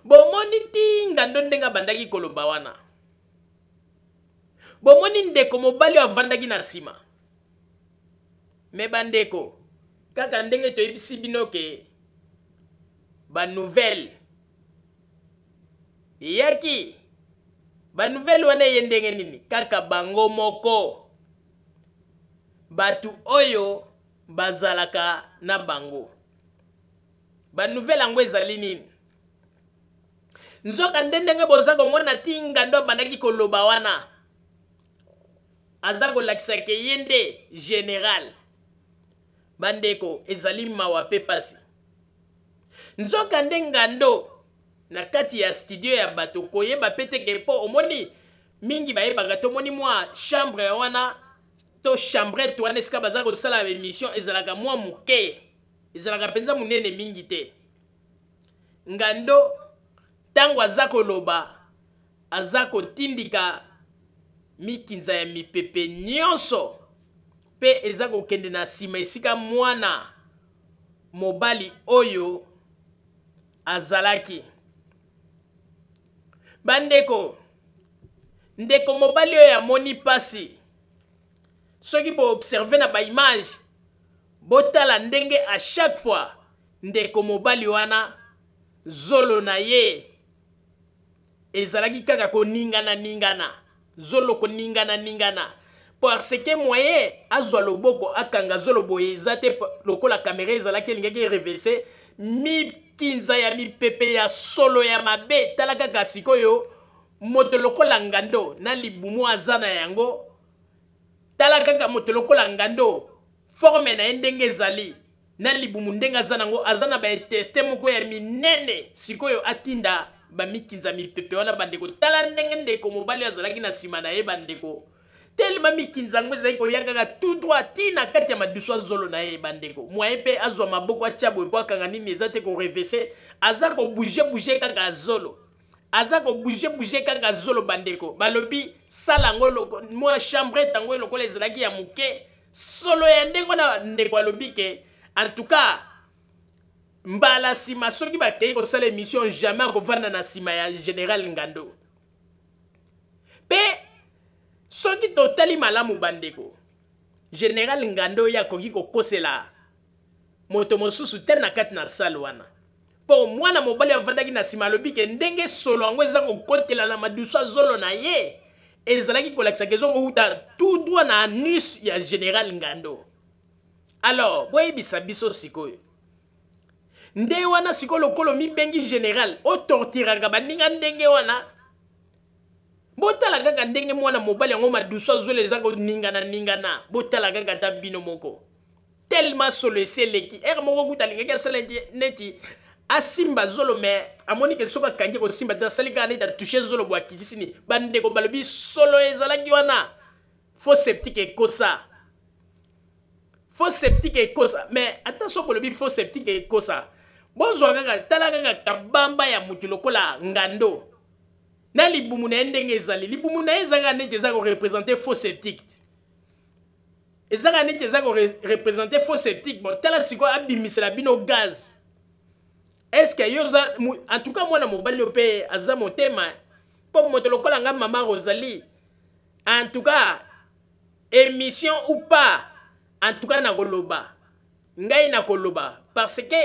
bomoni ti ngando ndenga bandaki koloba wana. Bomoni ndeko mobali avandaki na sima. Me bandeko, kaka ndenge toyebisi bino ke ba nouvelle yaki ba nouvelle wana yendenge nini kaka bango moko batu oyo bazalaka na bango. Ba nouvelle yango ezali nini? Nzoka ndenge boza komona ti ngando bandaki koloba wana. Aza kolakisa ke yende général. Bandeko ezali mawa pe pasi. Nzoka ndengando na kati ya studio ya bato koyeba pete ke po omoni mingi bayebaka tomoni mwa chambre wana to chambrette wana esika baza kosala émission ezalaka mwa muke. Ezalaka penza munene mingi te. Ngando tango aza koloba aza kotindika mikinza ya mipepe nyonso pe eza kokende na sima esika mwana mobali oyo azalaki. Bandeko, ndeko mobali oyo amoni pasi. Soki bo observer na ba image, botala ndenge à chaque fois ndeko mobali wana zolo na ye ezalaki kaka koningana. Zolo koningana. Parce que moyen azwa loboko akanga zolo boye ezate lokola kamera ezalaki elingaki reverse mikinza ya mipepe ya solo ya mabe. Tala kaka sikoyo moto lokola ngando na libumu azana yango. Tala kaka moto lokola ngando forme na ndenge ezali na libumu ndenge azana ngo azana ba teste moko ya minene sikoyo atinda ba mikinza mipepe wana bandeko. Tala ndenge ndeko mobali azalaki na sima na ye bandeko. Tellement mikinza ngo ezali koyaka tout droit tina kati ya maduso zolo na ye bandeko. Moye pe azwa maboko atia boye po akanga nini ezate ko reverser aza ko bouger kaka zolo. Aza ko bouger kaka zolo bandeko. Balobi sala ngolo moi chambre tango lokola ezalaki ya muke solo ya ndeko na ndeko alobi ke en tout cas mbala sima soki bakei kosala émission jamais kovanda na sima ya général Ngando. Pe soki totali malamu bandeko, général Ngando ya koki kokosela moto mosusu te na kati na salle wana. Po mwana mobali avandaki na sima alobi ke ndenge solo yango eza kokotela na maduso zolo na ye ezalaki kolakisa ke ezokouta tout droit na anus ya général Ngando. Alors boyebisa biso sikoyo nde wana sikoyo lokolo mibengi général otortiraka baninga ndenge wana. Botala kaka ndenge mwana mobali yango maduso azwele eza koningana. Botala kaka ta bino moko tellement solo eseleki moko kuta lingaki asala neti asimba zolo me amoni ke soka kangi ko simba ta salika neta toucher zolo bwa kitisini bandeko balobi solo ezalaki wana faux sceptique ekosa. Faux sceptique ekosa mais attention pour le faux sceptique ekosa. Bonzo kaka tala kaka kabamba ya mutu lokola Ngando. Na libumu na ndenge ezali libumu na ezaka neti ezako représenter faux sceptique. Ezaka neti ezako représenter faux sceptique. Bon tala siko abimisela bino gaz. Est-ce que yoza en tout cas moi na mobali opé aza motema po moto lokola nga mama Rosalie. En tout cas émission ou pas en tout cas na koloba. Ngai na koloba parce que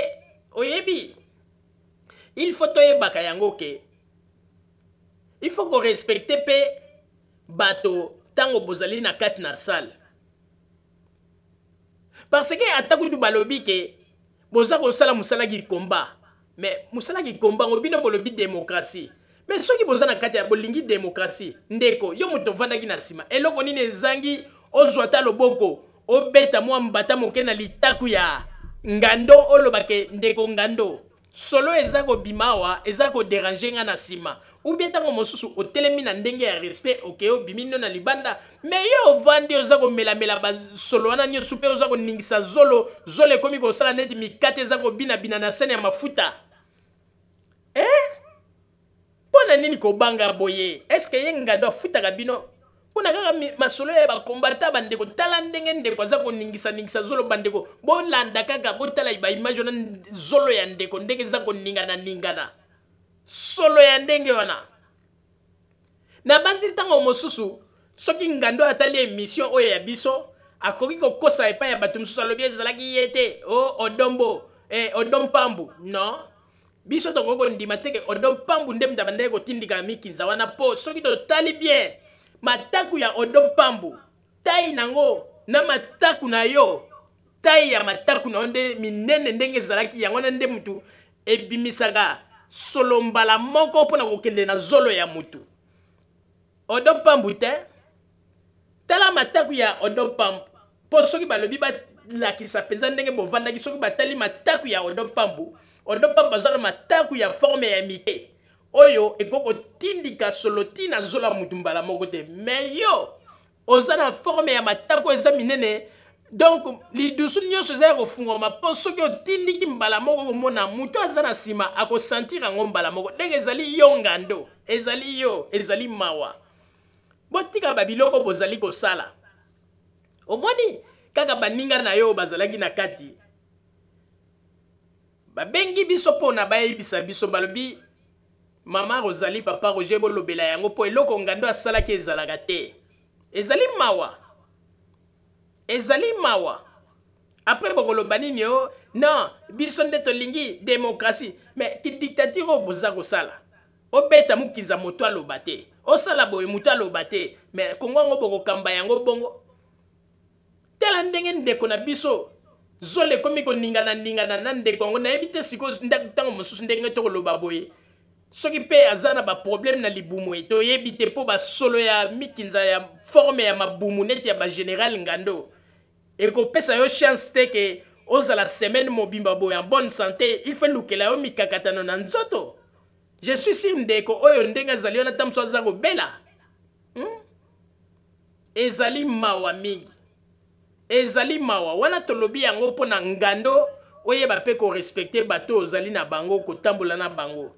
oyebi il faut toyebaka yango ke il faut qu'on respecte pe bato tango bozali na kati na salle. Parce que ataku du balobi ke boza ko sala musala ki combat. Mais musala ki combat ngobino bolobi démocratie. mais soki bozana kati ya bolingi démocratie ndeko yo moto vandaki na sima eloko nini ezangi ozwata loboko obeta mwa mbata moke na litaku ya ngando olobake ndeko ngando solo eza kobimawa eza koderange nga na sima ou bien tango mosusu otelemi na ndenge ya respect oke obimi no na libanda mais yo ovandi oza komelamela basolo wana nyonso mpe oza koningisa zolo ekomi kosala neti mikate eza kobina na sene ya mafuta mpona nini kobanga boye eske ye ngando afutaka bino mpona kaka masolo ya bakombata bandeko tala ndenge ndeko aza koningisa zolo bandeko bolanda kaka botala baimage wana zolo ya ndeko ndenge eza koningana solo ya ndenge wana na bandi ntango mosusu soki ngando atali émission oyo ya biso akoki kokosa epai ya bato mosusu alobi ezalaki ye te odombo odompambu non biso tokoki kondima teke odompambu nde mutu abandaki kotindika mikinza wana mpo soki totali bien mataku ya odompambu tai nango na mataku na yo tai ya mataku na yo nde minene ndenge ezalaki yango na nde mutu ebimisaka solo mbala moko mpona kokende na zolo ya mutu odompambu te tala mataku ya odompambu mpo soki balobi balakisa mpenza ndenge bovandaki soki batali mataku ya odompambu aza na mataku ya forme ya mike oyo ekokotindika solo tina zolo ya mutu mbala moko te mais yo oza na forme ya mataku eza minene donc lidusu nyonso eza ya kofungwama mpo soki otindiki mbala moko komona mutu aza na nsima akosentir yango mbala moko ndenge ezali yo ngando ezali yo ezali mawa botika babiloko bozali kosala omoni kaka baninga na yo bazalaki na kati babengi biso mpona bayebisa biso balobi mama Rosalie papa Roger bolobela yango mpo eloko ngando asalaki ezalaka te ezali mawa après bokoloba nini yo non biso nde tolingi démocratie mais ki dictature oyo boza kosala obeta mokinza moto aloba te osala boye moto aloba te mais kongo yango bokokamba yango bongo tala ndenge ndeko na biso zolo ekomi koningana na ndeko yango nayebi te sikoyo ntango mosusu ndenge tokoloba boye soki mpe aza na baproblème na libumu ete oyebi te mpo basolo ya mikinza ya forme ya mabumu neti ya bagénéral ngando ekopesa yo chance te ke ozala semaine mobimba boye en bonne santé il faut lukela yo mikakatano na nzoto je suis si ndeko oyo ndenge azali wana ta mosu aza kobela ezali mawa mingi ezali mawa wana tolobi yango mpona ngando oyeba mpe korespecte bato ozali na bango kotambola na bango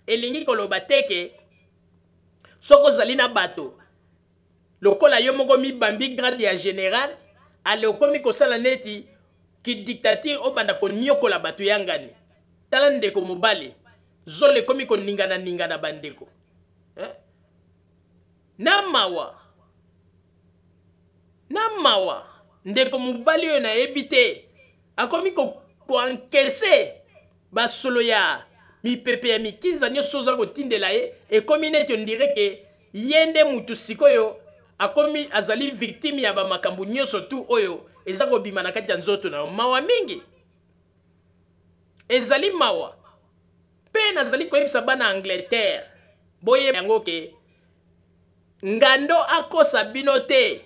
elingi koloba teke soko ozali na bato lokola yo moko mibambi grade ya général ale okomi kosala neti ki dictature obanda koniokola bato yangani tala ndeko mobali zolo ekomi koningana bandeko na mawa ndeko mobali oyo nayebi te akomi koankese basolo ya mipepe ya mikinza nyonso oza kotindela ye ekomi neti ondire ke ye nde mutu sikoyo akomi azali victime ya bamakambo nyonso tu oyo eza kobima na kati ya nzoto na yo mawa mingi ezali mawa mpe nazali koyebisa bana Angleterre boyeba yango ke ngando akosa bino te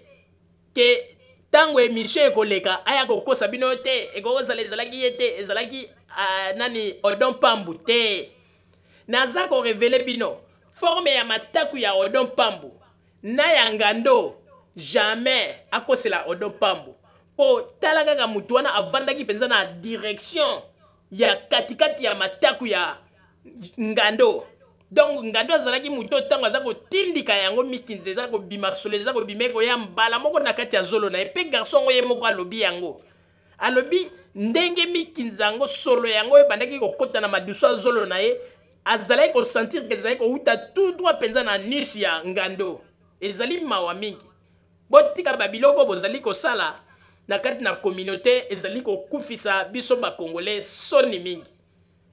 ke tango émission ekoleka aya kokosa bino te ekozala ezalaki ye te ezalaki nani odompambu te naza korevele bino forme ya mataku ya odompambu na ya ngando jamais akosela odompambu po tala kaka mutu wana avandaki mpenza na direction ya katikati ya mataku ya ngando donc ngando azalaki mutu ntango aza kotindika yango mikinza eza kobima solo eza kobima ekoya mbala moko na kati ya zolo na ye mpe garçon ngo ye moko alobi yango alobi ndenge mikinza yango solo yango ebandaki kokota na maduso ya zolo na ye azalaki kosentir ke ezalaki kouta tout droit mpenza na niche ya ngando ezali mawa mingi botika babiloko bozali kosala na kati na communauté ezali kokufisa biso bakongolais soni mingi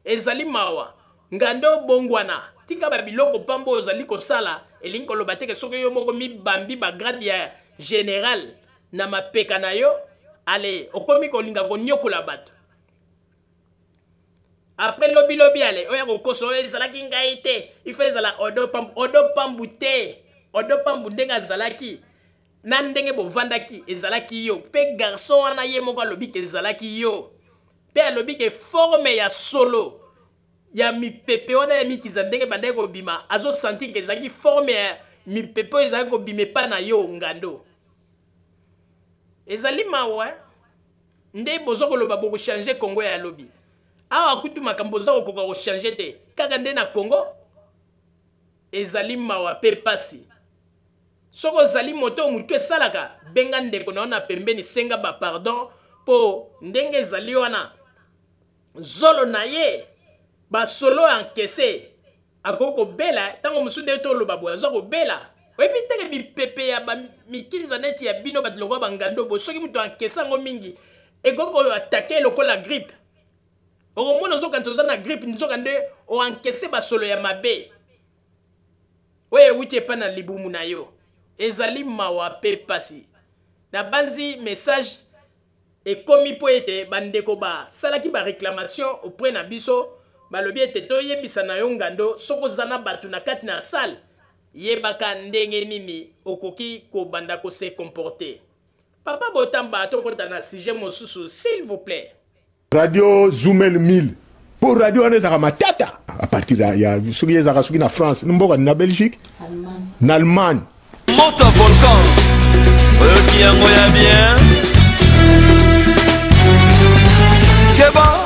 ezali mawa ngando bongwana tika babiloko pambo ozali kosala elingi koloba teke soki yo moko mibambi bagrade ya général na mapeka na yo ale okomi kolinga konyokola bato après lobi ale oya kokoso oyo ezalaki ngai te il faut ezala odo pambu te odo pambu ndenge azalaki na ndenge bovandaki ezalaki yo mpe garçon wana ye moko alobi ke ezalaki yo mpe alobi ke forme ya solo ya mipepe wana ya mikiza ndenge bandaki kobima azosentir ke ezalaki forme ya mipepe oyo ezalaki kobima epa na yo ngando ezali mawa nde boza koloba bokochange Congo ya lobi awa kutu makambo boza kokoka kochange te kaka nde na Congo ezali mawa pe pasi soko ozali moto mutu esalaka benga ndeko na ona pembeni senga ba pardon po ndenge ezali wana zolo na ye basolo ankese akoko bela tango musunde to loba boya zoko bela oyebi teke bipepe ya mikiliza neti ya bino batiloko bangando bo soki mutu ankese ngo mingi ekoko atake lokola grippe okomona ozokanisa oza na grippe nzoka nde oankese basolo ya mabe oyo ewuti epa na libumu na yo ezali mawa pe pasi na banzi message ekomi po ete bandeko basalaki baréclamation auprès na biso balobi ete toyebisa na yo ngando soko oza na bato na kati na salle yebaka ndenge nini okoki kobanda kose comporter papa Botamba tokota na sujet mosusu s'il vous plaît. Radio Zoomel 1000 pour radio wana ezaka matata à partir ya soki ezaka soki na France mboka na Belgique na Allemagne Monte volcan qui yango ya bien Keba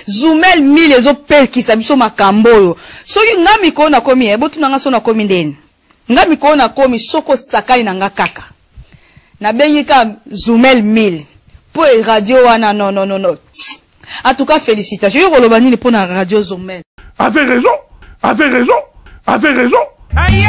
Zoomel 1000 ezopekisa biso makambo oyo soki nga mikolo nakomi ebotuna nga so nakomi ndeni nga mikolo nakomi soko sakali na nga kaka nabengi ka Zoomel 1000 po radio wana non en tout cas félicitations yo koloba nini po na radio Zoomel Avez raison Aïe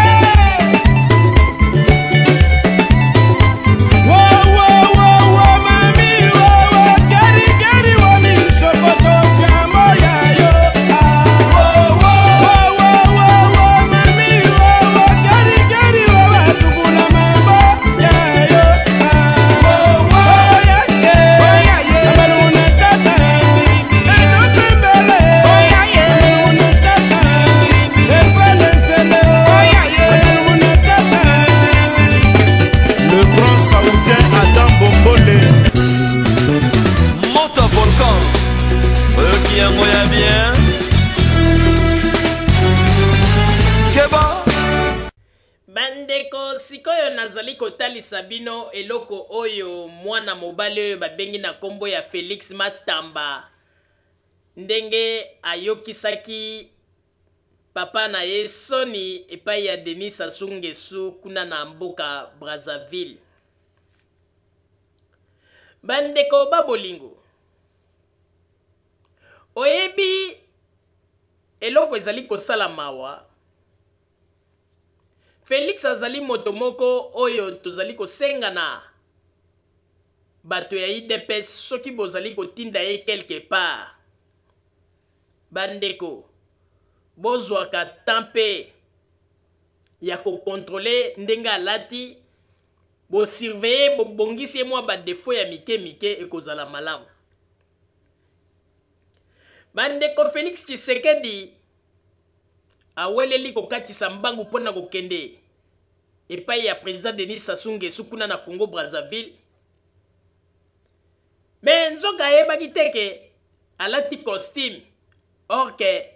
bandeko sikoyo nazali kotalisa bino eloko oyo mwana mobali oyo babengi na kombo ya Félix Matamba ndenge ayokisaki papa na ye soni epai ya Denis Sassou Nguesso kuna na mboka Brazzaville. Bandeko babolingo oyebi eloko ezali kosala mawa Félix azali moto moko oyo tozali kosenga na bato ya IDPS soki bozali kotinda ye quelque part bandeko bozwaka tempe ya kokontrole ndenge alati bosurveille bobongisi mwa badefo ya mike ekozala malamu bandeko Félix Tshisekedi aweleli kokatisa mbangu mpona kokende epai ya président Denis Sassou Nguesso kuna na Congo Brazzaville me nzoka yebaki teke alati costume or ke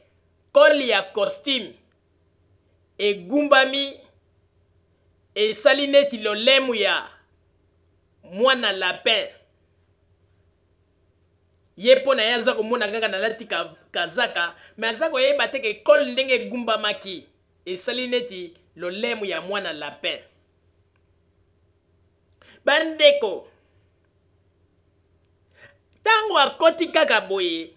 koli ya costume egumbami esali neti lolemu ya mwana lapin ye pona ye aza komona kaka nalati kazaka me aza koyeba teke kole ndenge egumbamaki esali neti lolemu ya mwana lapin bandeko Tango akoti kaka boye.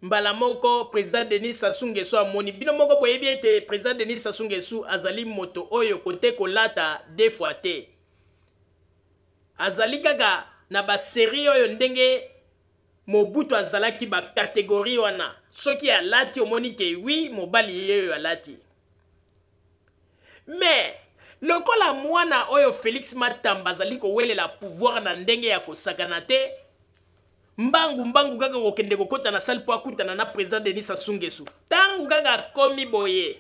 Mbala moko président Denis Sassou Nguesso amoni bino moko boye bien te président Denis Sassou Nguesso azali moto oyo kote kolata deux fois te. Azali kaka na ba série oyo ndenge Mobutu azalaki ba catégorie wana. Soki alati omoni ke oui mobali yeyo alati. Mais lokola mwana oyo Félix Matamba azali ko welela pouvoir na ndenge ya kosakana te. Mbangu kaka kokende kokota na salle po akutana na président Denis Sassou Nguesso. Tangu kaka komi boye.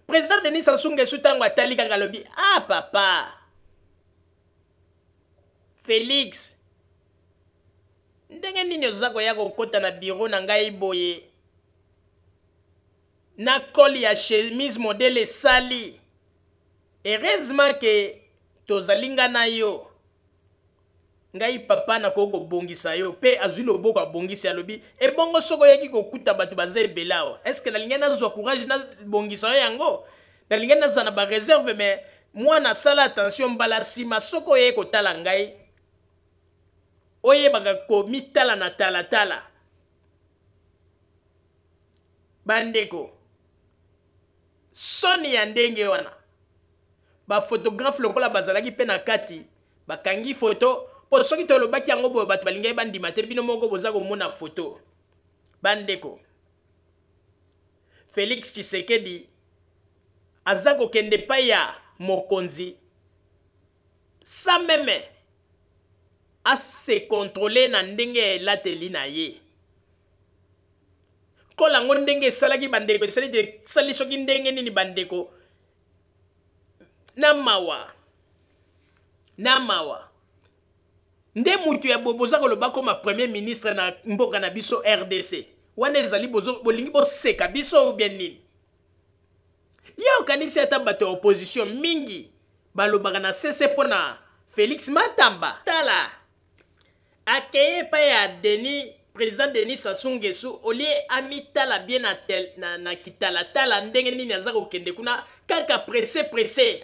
Président Denis Sassou Nguesso tangu atali kaka lobi, ah papa. Félix. Ndenge nini ozako ya kokota na bureau na ngai boye. Na koli ya chemise modèle sali. Heureusement que tozalinga na yo. Ngai papa na koko bongisa yo pe azwi loboko abongisa lobi e bongo soko yaki kokuta batu baze belao. Est-ce que nalinga na zo courage na bongisa yo yango? Nalinga na zana ba réserve mais moi na sala attention mbala sima soko ye ko tala ngai. Oye baka ko mitala na tala. Bandeko. Soni ya ndenge wana. Ba photographe lokola bazalaki pe na kati. Bakangi photo. Po soki to lobaki yango boyo batu balingai bandima te bino moko boza komona photo. Bandeko. Félix Tshisekedi azako kende pa ya mokonzi. Sa meme a se contrôler na ndenge lateli na ye. Kola ngo ndenge salaki bandeko sali soki ndenge nini bandeko. Namawa. Nde mutu ya boboza koloba koma premier ministre na mboka na biso RDC. Wane ezali bolingi boseka biso ou bien nini. Yo kanisi ata bato opposition mingi. Balobaka na cesse pona Félix Matamba. Tala. Akeye pa ya président Denis Sassou Nguesso olie amitala bien na kitala tala ndenge nini azako kende kuna kaka pressé.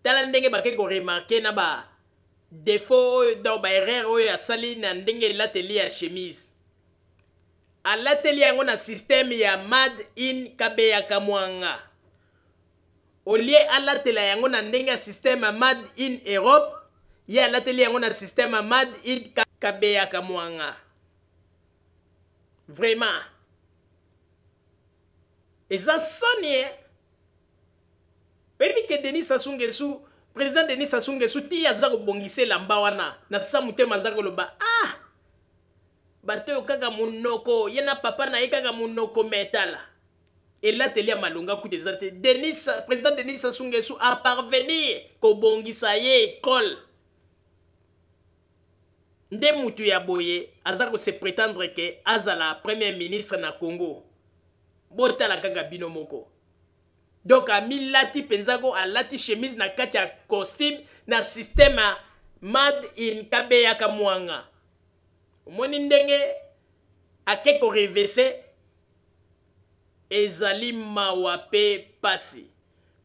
Tala ndenge bake ko remarquer na ba défaut dans ba erreur oyo ya sali na ndenge lateli ya chemise. A lateli yango na système ya made in Kabeya Kamwanga. Olie a latela yango na ndenge ya système made in Europe, ya lateli yango na système made in Kabeya Kamwanga. Vraiment. Et ça sonne. Baby que Denis Sassou Nguesso, président Denis Sassou Nguesso ti azako bongise lamba wana na samute mazako loba ah bato kaka munoko yena papa na kaka munoko metala et là telia malonga ku des Denis président Denis Sassou Nguesso a parvenir ko bongisa ye école nde mutu ya boye azako se prétendre que azala premier ministre na Congo botala kaka bino moko. Donc a milati penzako a lati chemise na kati ya costume na système made in Kabeya Kamwanga. Moni ndenge akeko revese ezali mawape pasi.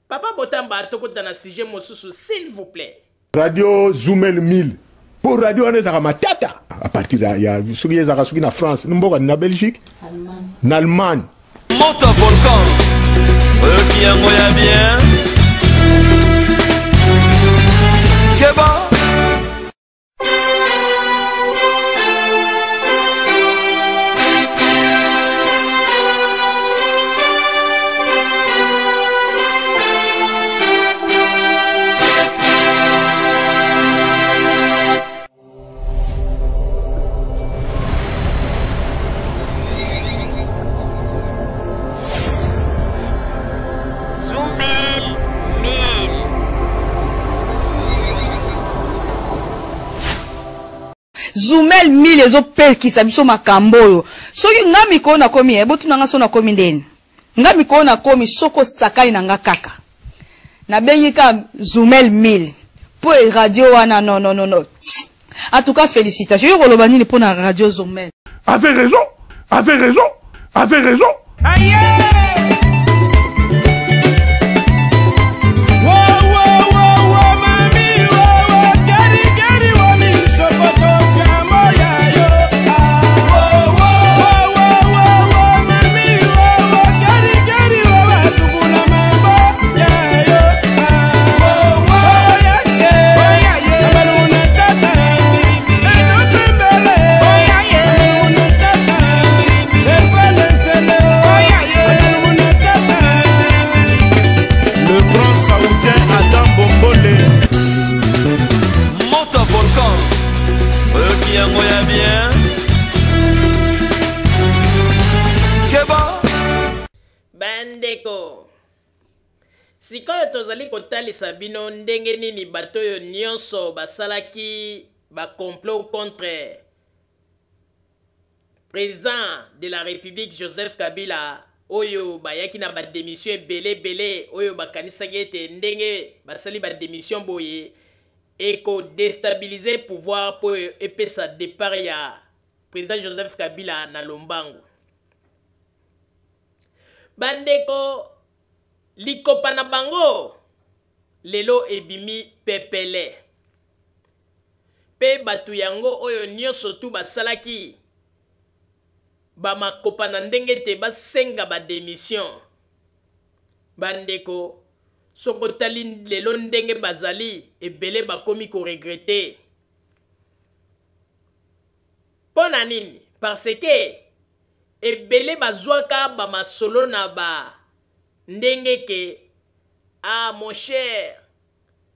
Papa Botamba atokota na sujet mosusu s'il vous plaît. Radio Zoumel 1000. Pour radio on est à matata. À partir de ya suki ezaka suki na France, mboka na Belgique, en Allemagne. Monte un volcan. Qui a moyen bien Keba Zoumel 1000 ezopekisa biso makambo oyo. Soki ngami ko na komi botu nanga so na komi ndeni. Ngami ko na komi soko sakai na nga kaka. Na bengi ka Zoumel 1000. Po radio wana non. En tout cas félicitations. Yo koloba nini po na radio Zoumel. Avez raison. Aïe. Mami, gari, wami. tozali kotalisa bino ndenge nini bato oyo nyonso basalaki complot contre président de la République Joseph Kabila oyo bayaki na démission ebele oyo bakanisaki ete ndenge basali démission boye eko déstabiliser pouvoir po epesa départ ya président Joseph Kabila na lombangu. Bandeko likopa na bango lelo ebimi pepele pe batu yango oyo nyonso tu basalaki bamakopa na ndenge te basenga démission. Bandeko soko tali lelo ndenge bazali ebele bakomi ko regretter. Pona nini? Parce que ebele bazwaka bamasolo na ba ndenge ke mon cher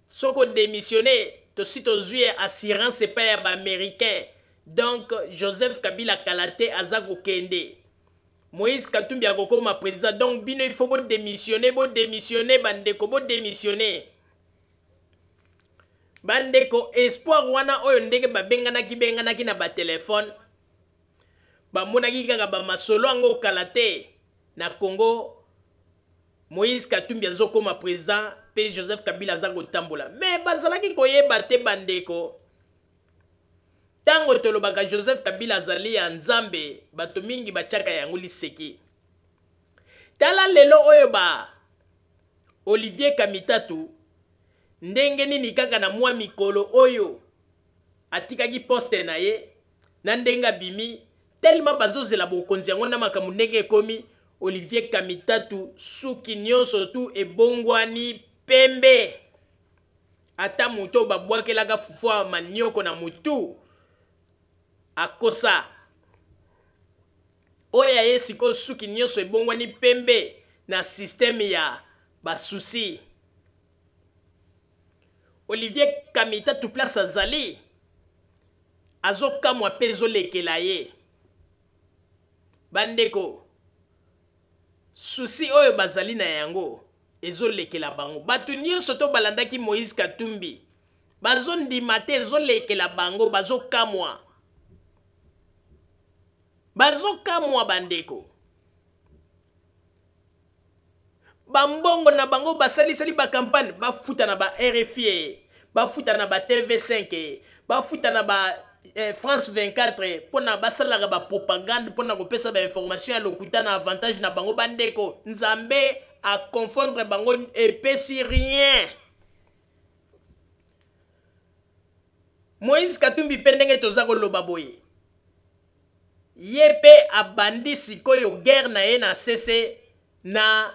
soko démissionner to si tozwi assurance pa ya américain. Donc Joseph Kabila kalate azako kende Moïse Katumbi akokoma président. Donc bino il faut démissionner bandeko démissionner. Bandeko espoir wana oyo ndenge benganaki na téléphone bamonaki kaka bamasolo ango kalate na Congo. Moïse Katumbi azokoma président pe Joseph Kabila azako tambola. Mais bazalaki koyeba te bandeko. Tango tolobaka Joseph Kabila azali ya nzambe bato mingi bachaka yango liseki. Tala lelo oyo Olivier Kamitatu ndenge nini kaka na mwa mikolo oyo atikaki poste na ye na ndenga bimi tellement bazozela bokonzi yango na makambo ndenge ekomi Olivier Kamitatu suki nyonso tu ebongwani pembe ata muto babwakelaka fufua manioko na mutu akosa oya yesiko suki nyonso ebongwani pembe na systeme ya basusi. Olivier Kamitatu place azali azokamwa pe ezolekela ye. Bandeko susi oyo bazali na yango ezolekela bango. Batu nyonso to balandaki Moïse Katumbi bazondima te ezolekela bango bazokamwa. Bazokamwa bandeko. Bambongo na bango basali ba campagne bafuta na ba RFI, bafuta na ba TV5, bafuta na ba France 24 pona basala ba propagande pona kopesa ba information ya lokuta na avantage na bango bandeko. Nzambe a confondre bango epesi rien. Moïse Katumbi pendenge tozako loba boye. Yepe abandi sikoyo guerre na ye na cesse na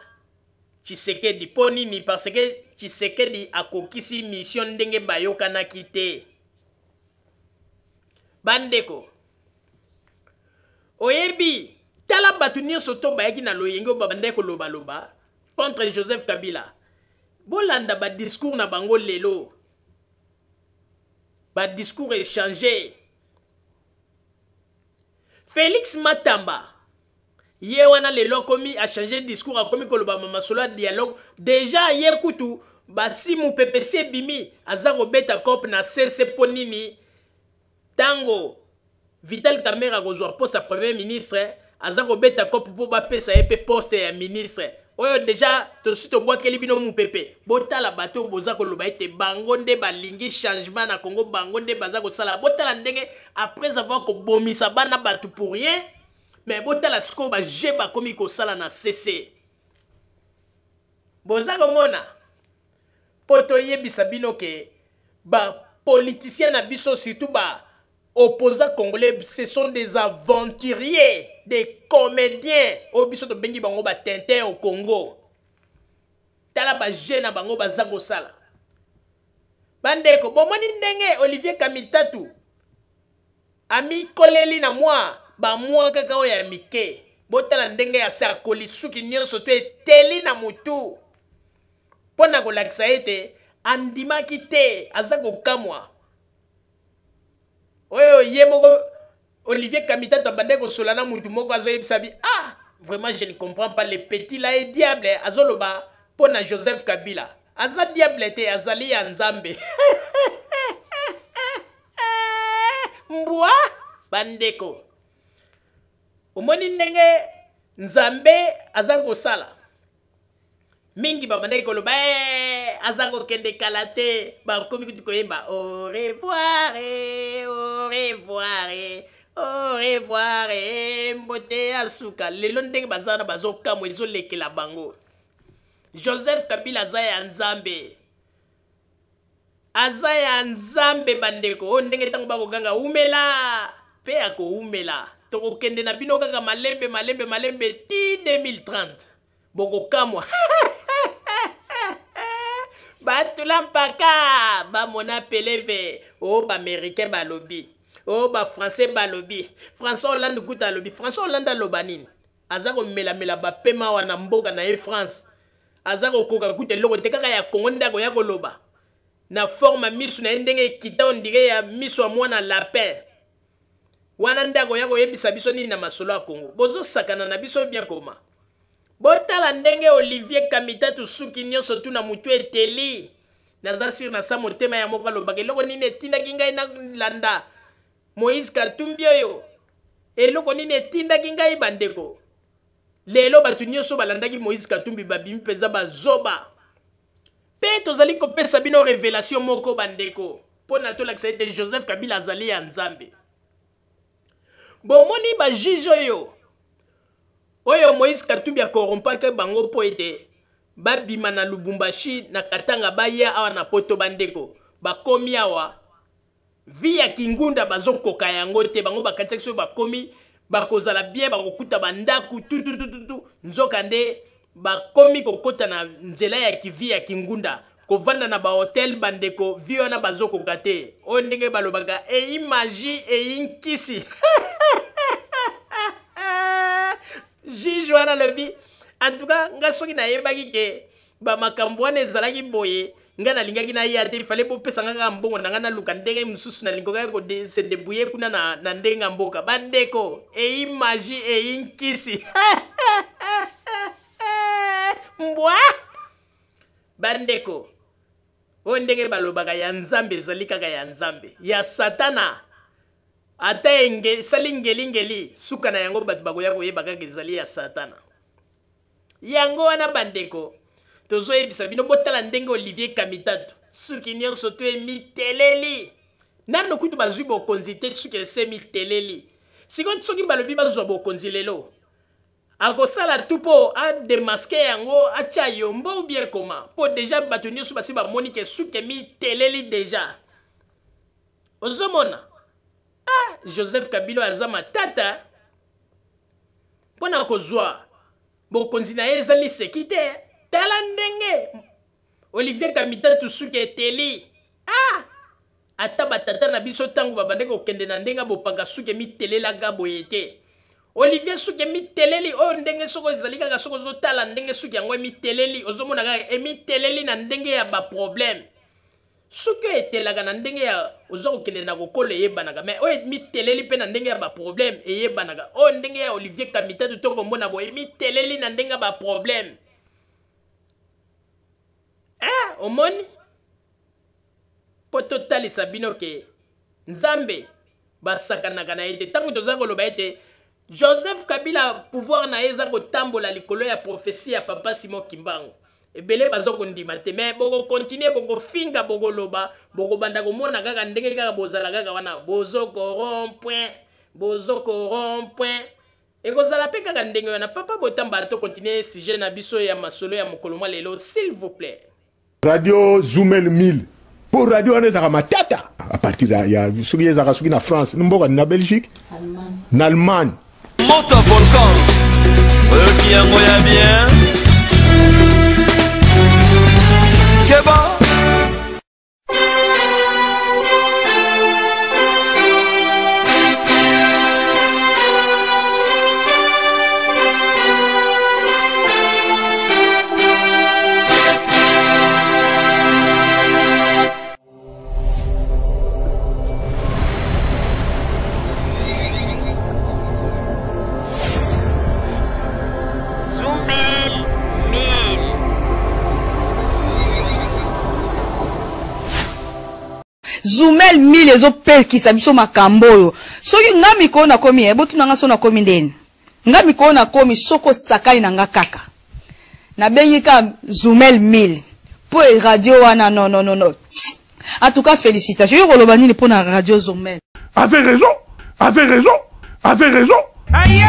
Tshisekedi ponini parce que Tshisekedi akokisi mission ndenge bayokana kite. Bandeko oyebi tala batu nyonso to bayaki na loyenge babandeko loba contre Joseph Kabila. Bolanda ba discours na bango lelo. Ba discours échangé. Félix Matamba ye wana lelo komi a changé discours a komi koloba masolo dialogue déjà hier kutu basimu PPC bimi azako beta cop na CC ponini tango Vital Kamerhe kozwa poste premier ministre azako beta cop po ba pesa epe poste ya ministre oyo déjà to sito bwakeli bino mu pepe botala bato bozako loba ete bango nde balingi changement na Congo bango nde bazako sala botala ndenge après avoir ko bomisa bana batu pour rien. Mais botala siko ba jeba komi ko sala na CC. Bozako mona poto yebisa bino ke ba politiciens na biso surtout ba opposants congolais ce sont des aventuriers, des comédiens. O biso to bengi bango ba Tintin au Congo. Tala ba jeune bango bazako sala. Bandeko bomoni ndenge Olivier Kamitatu ami koleli na moi ba mwa kaka oya mike botala ndenge ya sa kolisuki nyonso to eteli na mutu pona kolakisa ete andimaki te aza kokamwa oyo ye moko Olivier Kamitatu abande kosola na mutu moko azoyebisa bi vraiment je ne comprends pas le petit là et diable azoloba pona Joseph Kabila aza diable te azali ya nzambe mbwa bandeko omoni ndenge nzambe aza kosala mingi babandaki koloba aza kokende kala te bakomi kuti koyemba au revoir au revoir au revoir mbote ya suka lelo ndenge bazana bazokamwa ezolekela bango. Joseph Kabila aza ya nzambe, aza ya nzambe bandeko. O ndenge tango bakoganga umela pe akoumela tokokende na bino kaka malembe malembe malembe ti 2030 bokokamwa batula mpaka bamona peleve o baaméricain balobi o bafrançais balobi François Hollande kuta alobi François Hollande aloba nini aza komelamela bapema wana mboka na ye France aza kokoka kuta eloko te kaka ya Congo ndako ya koloba na forme misu na ndenge ekita ondire ya misu ya mwana lapin wana ndako ya koyebisa biso nini na masolo ya Congo bozosakana na biso bien koma. Botala ndenge Olivier Kamitatu suki nyonso tuna mutu eteli naza sir na sa motema ya moko alobaka eloko nini etindaki ngai na landa Moïse Katumbi oyo eloko nini etindaki ngai bandeko lelo batu nyonso balandaki Moïse Katumbi babimi mpenza bazoba pe tozali kopesa bino révélation moko bandeko mpona tolakisa ete Joseph Kabila azali ya nzambe. Bomoni ba juge oyo Moïse Katumbi akorrompaka bango po ete babima na Lubumbashi na Katanga baya awa na poto bandeko bakomi awa vi ya kingunda bazokoka yango te bango bakatisa so bakomi bakozala bien bakokuta bandaku tutututu nzoka nde bakomi kokota na nzela ya kivi ya kingunda kovanda na ba hotel bandeko vi wana bazokoka te o ndenge balobaka magie nkisi juge wana lobi en tout cas nga soki nayebaki ke bamakambo wana ezalaki boye nga nalingaki naya te fale bopesa nga mbongo na nga naluka ndenge mosusu nalingaka se debrouiller kuna na ndenge mboka bandeko magie nkisi mbwa bandeko o ndenge balobaka ya nzambe ezali kaka ya nzambe ya satana ata sali ngeli suka na yango batu bakoya koyeba kaka ezali ya satana yango wana bandeko tozoyebisa bino botala ndenge Olivier Kamitatu suki nyonso to emiteleli nano kutu bazwi bokonzi te suki ese miteleli sikoyo soki balobi bazwa bokonzi lelo akosala tu mpo ademaske yango atia yombo ou bien koma mpo deja bato nyonso basi bamoni ke suki emiteleli deja ozomona. Joseph Kabila aza matata mpona kozwa bokonzi na ye ezali seki te tala ndenge Olivier Kamitatu suki eteli ata batata na biso ntango babandeki kokende na ndenge bopanga suki emitelelaka boye te Olivier suki emiteleli oyo ndenge soko ezali kaka soko ozotala ndenge suki yango emiteleli ozomona kaka emiteleli na ndenge ya baproblème suki etelaka na ndenge ya oza kokende na kokolo eyebanaka mais oyo emiteleli mpe na ndenge ya baproblème eyebanaka oyo ndenge ya Olivier Kamitatu tokombona boye emiteleli na ndenge ya baproblème omoni mpo totalisa bino ke nzambe basakanaka na ye te ntango toza koloba ete Joseph Kabila pouvoir na ye eza kotambola likolo ya prophétie ya papa Simon Kimbangu ebele bazokondima te mais bokokontinue bokofinga bokoloba bokobanda komona kaka ndenge kaka bozala kaka wana bozokorompoint ekozala mpe kaka ndenge wana papa botamba tokontinue sujet na biso ya masolo ya mokolo mwa lelo s'il vous plaît. Radio Zoomel 1000 pour radio wana ezaka matata à partir ya soki ezaka soki na France mboka na Belgique na Allemagne Monta volcan qui yango ya bien Keba Zoumel 1000 ezopekisa biso makambo oyo. Soki nga mikolo na komi botu nanga so na komi ndeni. Nga mikolo na komi soko sakai na nga kaka. Na bengi ka Zoumel 1000. Po radio wana non. En tout cas félicitations. Yo kolobani pour na radio Zoumel. Avez raison. Aïe!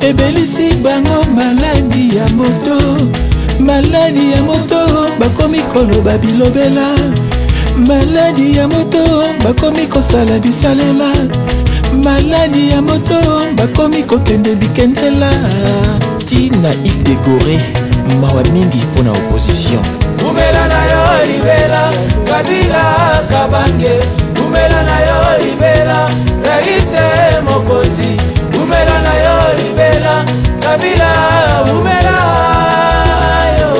ebelisi bango maladi ya moto bakomi koloba bilobela, maladi ya moto bakomi kosala bisalela, maladi ya moto bakomi kokende bikendela. Tina Idegore mawa mingi pona opposition. Umela na yo libela Kabila Kabange, umela na yo libela Raise Mokonzi, umela na yo libela Kabila, umela yo.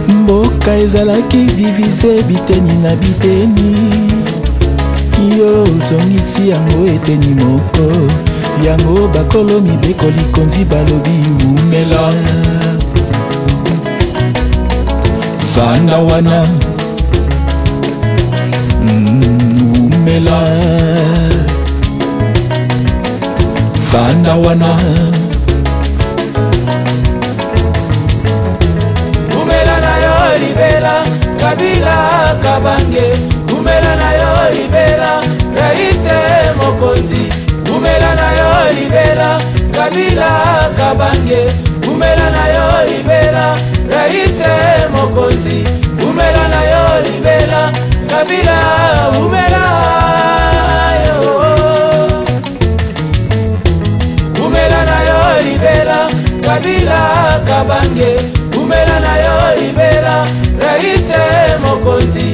Mboka ezalaki divise biteni na biteni, yo zongisi yango eteni moko, yango bakolo mibeko likonzi balobi umela. Vanda wana umela, vanda wana umela na yo libela Kabila Kabange, umela na yo libela Raise Mokonzi, umela na yo libela Kabila Kabange, umela na yo libela Raise Mokonzi, umela na yo libela Kabila, umela yo. Umela na yo libela Kabila Kabange, umela na yo libela Raise Mokonzi,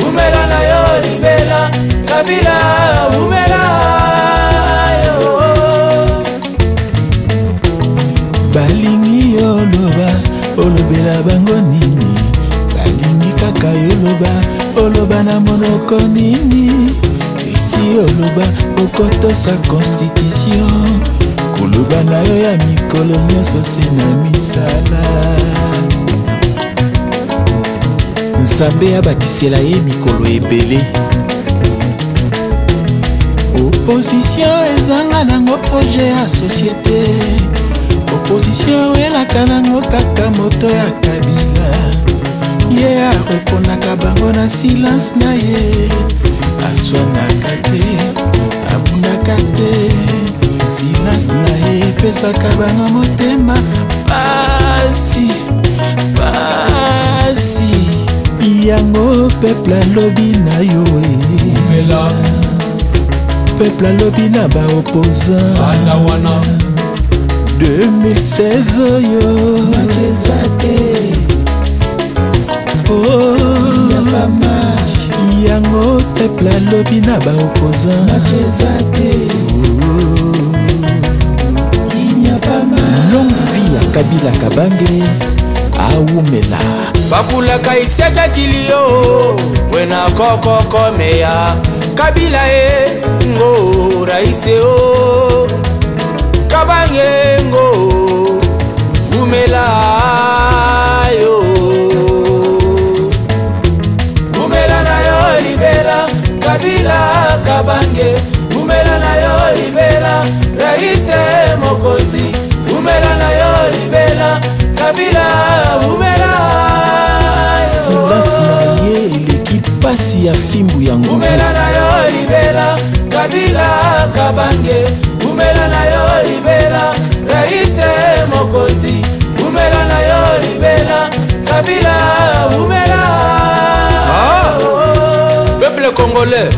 umela na yo libela Kabila, umela yo. balingi oloba olobela bango nini, balingi kaka yoloba oloba na monoko nini, esi oloba okotosa constitution, koloba na yo ya mikolo nyonso se na misala. Nzambe abakisela ye mikolo ebele. Opposition ezanga nango projet ya société, opposition elaka nango kaka moto ya Kabila, ye arepondaka bango na silence na ye, aswanaka te abundaka te, silence na ye epesaka bango motema pasi pasi, yango peuple alobi na yo umela, peuple alobi na ba opposant wana 2016 oyo makezate balobi na baopposant longue vie ya Kabila Kabange aumela bakulaka isiaka kilio wena kokoko meya Kabila ngo raise o Kabange ngo umela yo umela na yo libela Kabila Kabange umela na yo libela raise mokonzi umela na yo libela Kabila umela silence na ye l'équipe pasi ya fimbu ya ngombe umela na yo libela Kabila Kabange umela na yo libela raise mokonzi umela na yo libela Kabila umela peuple congolais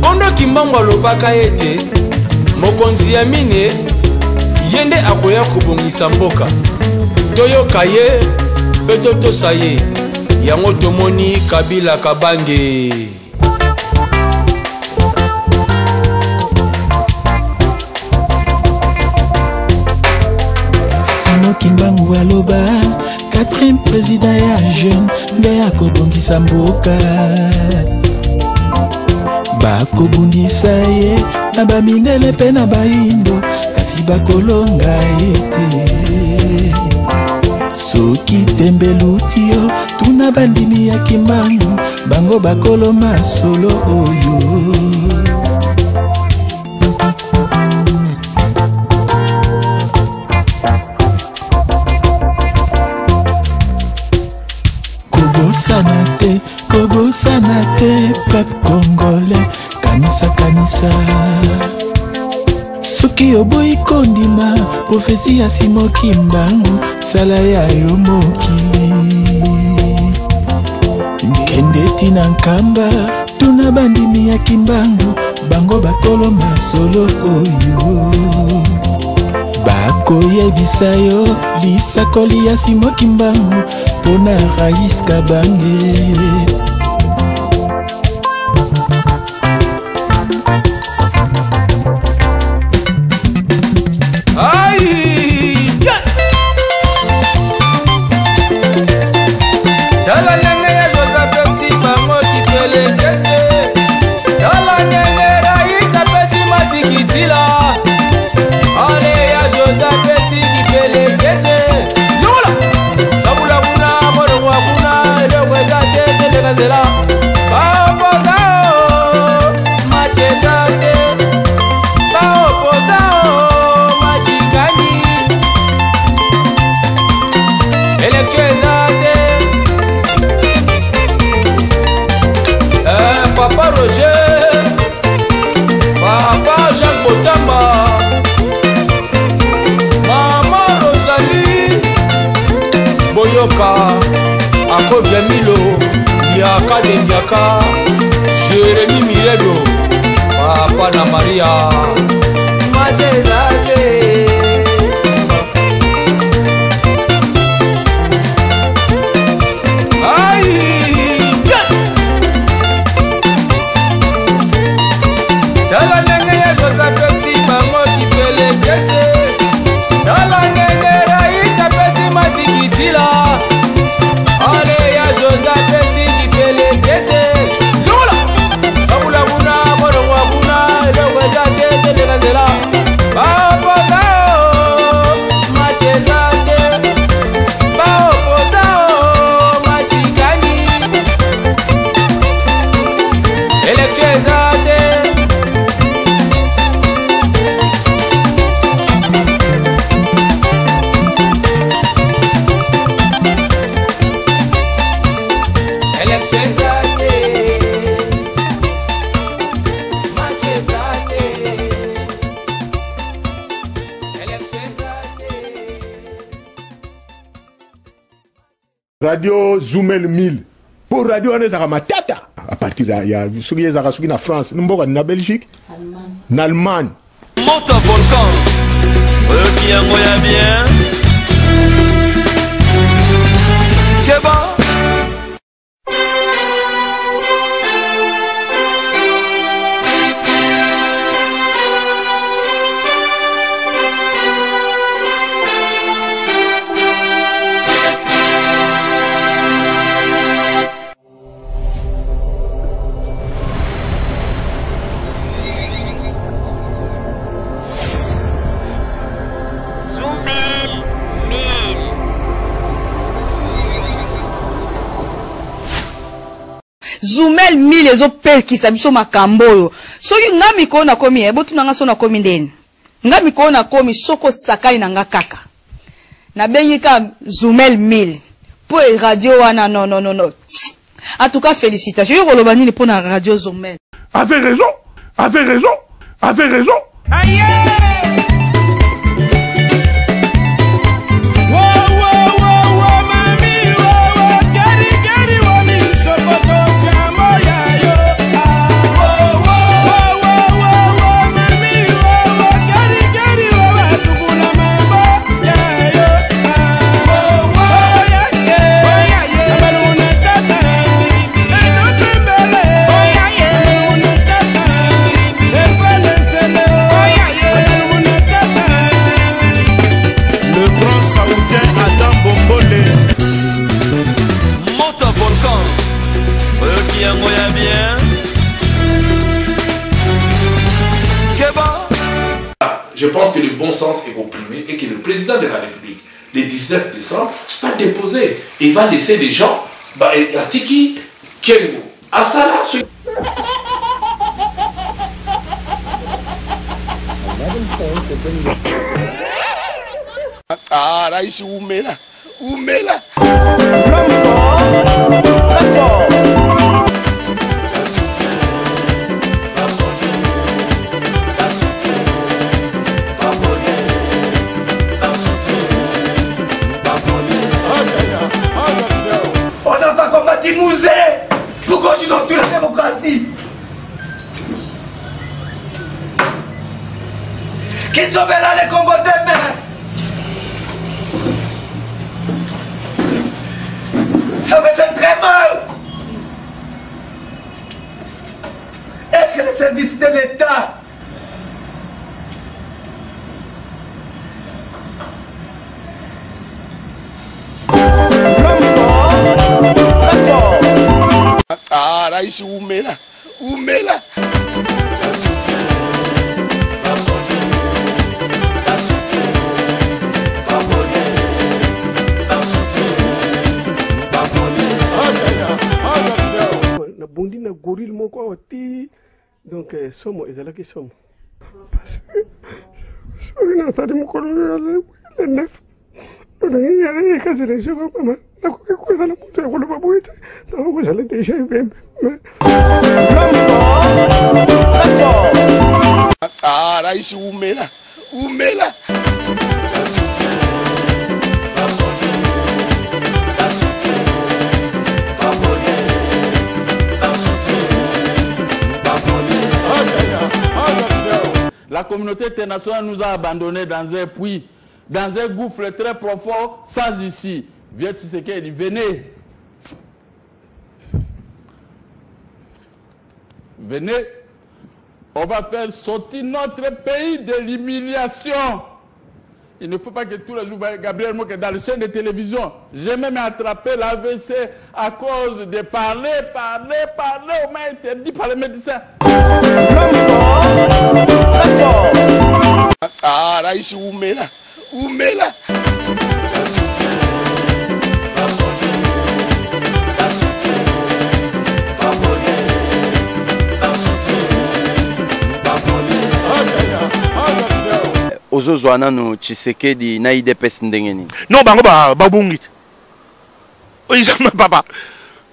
kondo kimbango alobaka ete mokonzi ya mine yende akoya kobongisa mboka toyoka ye mpe totosa ye yango tomoni Kabila Kabange Simon Kimbangu aloba 4e président ya jeune nde akobongisa mboka bakobundisa ye na bamindele mpe na baindo kasi bakolonga ete soki tembeluti yo tuna bandimi ya Kimbangu bango bakoloma solo oyo kobosana te peuple congolais kanisa soki oboyi kondima profesi ya Simon Kimbangu sala ya yo mokili nkende tina nkamba tuna bandimi ya Kimbangu bango bakoloma solo oyo bakoyebisa yo lisakoli ya Simon Kimbangu pona Rais Kabange Papa Roger, Papa Jean Kotamba, Maman Rosalie, Boyoka, Akovia Milo, Yaka de Nyaka, Jérémy Miredo, Papa na Maria, Machezate. Radio Zoumel 1000 pour radio on ezaka matata à partir ya soki ezaka soki na France mboka na Belgique na Allemagne Mota volcan qui yango ya bien Keba Zoumel 1000 ezopekisa biso makambo oyo. Soki nga mikolo na komi ebotu nanga so na komi ndeni. Nga mikolo na komi soko sakai na nga kaka. Na bengi ka Zoumel 1000. Po radio wana non. En tout cas félicitations. Yo kolobani ni pour na radio Zoumel. Avez raison. Aïe! Je pense que le bon sens est comprimé et que le président de la République, le 19 décembre, va déposer et va laisser les gens à Tiki, Kengo, à Salah. Ah, là, ici, Oumela. Pour continuer dans toute la démocratie. Qui sont là les Congo demain? Ça me fait très mal. Est-ce que les services de l'État Ah, là, ici, Oumela. Na bondi na gorille moko oti donc somo ezalaki somo parce que sori na tadi mokolo le 9 on a kasi les jours mama nakoki kozala moto ya koloba boye te ntango kozala deja ebembe Ah, là, ici, Oumela. La communauté internationale nous a abandonnés dans un puits, dans un gouffre très profond, sans issue. Vieux Tshisekedi, venez. Venez. On va faire sortir notre pays de l'humiliation. Il ne faut pas que tous les jours, Gabriel Moke, dans les chaînes de télévision, j'ai même attrapé l'AVC à cause de parler, on m'a interdit par les médecins. Ah, là, ici, Oumela. Ozozwana no Tshisekedi na IDPS ndengeni. Non, bango babungit. Oizama papa.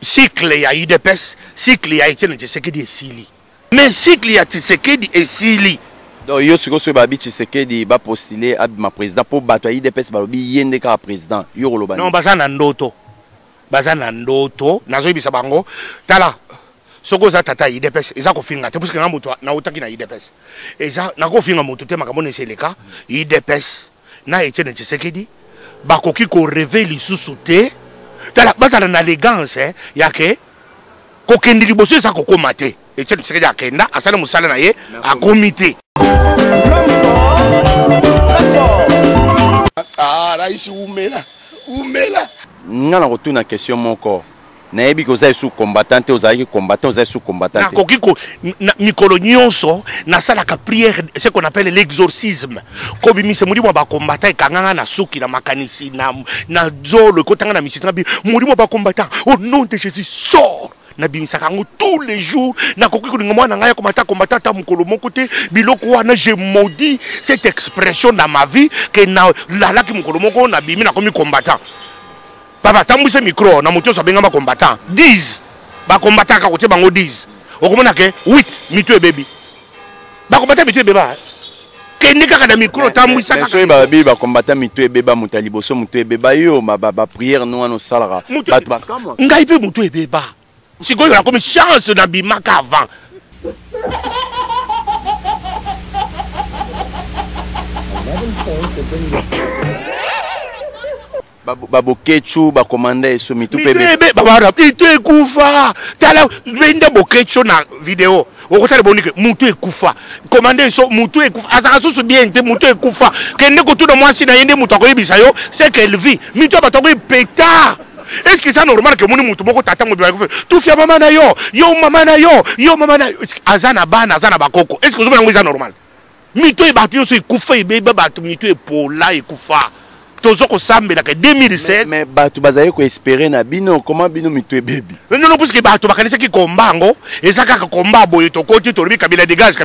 Cycle ya IDPS, cycle ya Etienne Tshisekedi esili. Mais cycle ya Tshisekedi esili. Donc yo siko babi Tshisekedi ba postuler abima président pour bato IDPS balobi yende ka président. Yo loba. Non, bazana ndoto. Nazoyibisa bango. Tala. Soko za tata IDPS eza kofinga te parce que ngamuto na utaki na IDPS eza na kofinga mutu te makamone seleka IDPS na Etienne Tshisekedi bakoki ko révéler sous-souté tala bazala na élégance yake kokendi liboso eza kokoma te Etienne Tshisekedi akenda asala musala na ye a comité. Ah, là ici Oumela. Nga na retourna question moko. Naebi ko za sous combattant te ozaki combattant za sous combattant. Na kokiko mikolo nyonso na sala ka prière ce qu'on appelle l'exorcisme. Ko bimise muri mo ba combattant kanganga na suki na makanisi na zolo ko tanga na misitra bi muri mo ba combattant au nom de Jésus sort nabimisaka yango tous les jours nakoki kolinga mwana ngai komata ata mokolo moko te biloko wana je maudis cette expression dans ma vie que nalalaki mokolo moko nabimi nakomi combattant papa tambwise micro na moto oso abengama combattant 10 bakombataka kotie bango 10 okomona ke 8 mitu ebebi bakombata mitu ebeba kende kaka na micro tambwisaka soki babi bakombata mitu ebeba moto ya liboso motu ebeba yo bapriere no wana osalaka bato bakamwa ngai mpe motu ebeba sikoyo nakomi chance nabimaka avant babokechu bakomanda eso mitu pebe babara itu ekufa tala bende bokechu na video okotala bonike mutu ekufa komanda eso mutu ekufa azaka susu bien te mutu ekufa kende kotuna mwasi na yende mutu akoyebisa yo c'est qu'elle vit mitu abatoko peta. Est-ce que c'est normal que mon mutu moko tata mo bien tout fia mama na yo mama na yo mama na azana bana azana bakoko est-ce que c'est normal mitu ebatu yo so ekufa ebeba batu mitu epola ekufa tozoko sambela ke 2016 mais bato bazali ko espérer na bino comment bino mitu ebebi non parce que bato bakanisa ki kombango ezaka ka komba boye to koti to Kabila dégage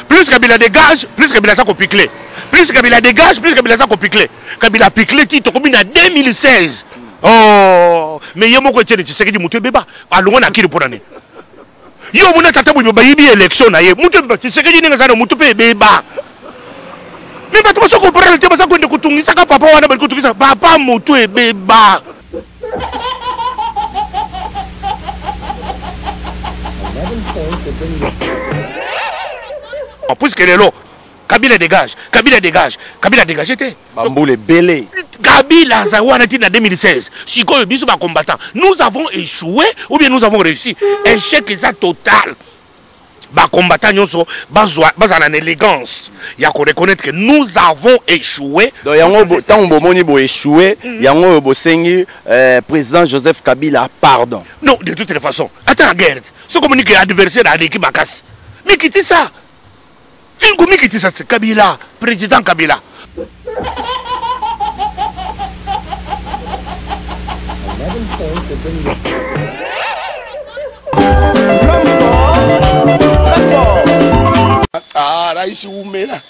plus Kabila dégage plus Kabila ça ko piquer plus Kabila dégage plus Kabila ça ko piquer Kabila piquer ti to komi na 2016 oh mais yemo ko tshene tseke di mutu ebeba alongo na kiri ponane yo mona tata bo ba yibi election na ye mutu tseke di ninga sana mutu pe ebeba. Mais tu vas comprendre le tema ça qu'on écoute ça papa wana ba écoute ça papa moto ebeba en plus que lelo Kabila dégage était bamboule belé Kabila za wana ti na 2016 sikoyo biso ba combattant nous avons échoué ou bien nous avons réussi échec exact total. Ba combattant nyonso bazana na élégance ya ko reconnaître que nous avons échoué donc yango tant bomoni bo échoué yango bo sengi président Joseph Kabila pardon non de toutes les façons attends regarde ce communiqué adversaire à l'équipe Bakas mais qui dit ça une communiqué qui dit ça c'est Kabila président Kabila Ah, raisi umela.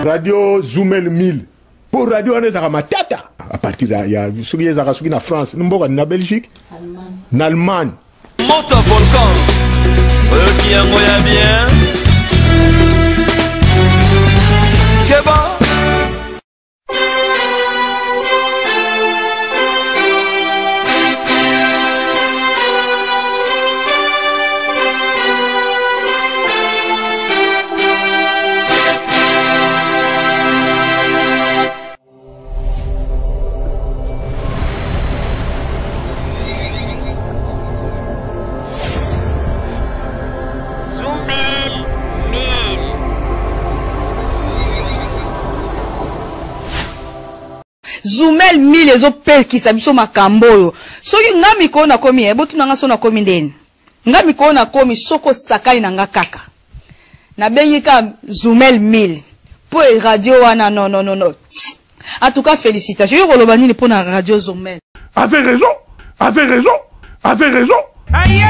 Radio Zoomel 1000. Pour radio on est à matata. À partir là, il y a sugi na France, n'importe na Belgique, en Allemagne. Monte volcan. Qui a moyen bien. Keba. Zoomel 1000 ezopekisa biso makambo oyo soki nga mikolo nakomi ebotuna nga so nakomi ndeni nga mikolo nakomi soko sakai na nga kaka nabengi ka Zoomel 1000 po radio wana non en tout cas félicitations yo koloba nini po na radio Zoomel avait raison aïe.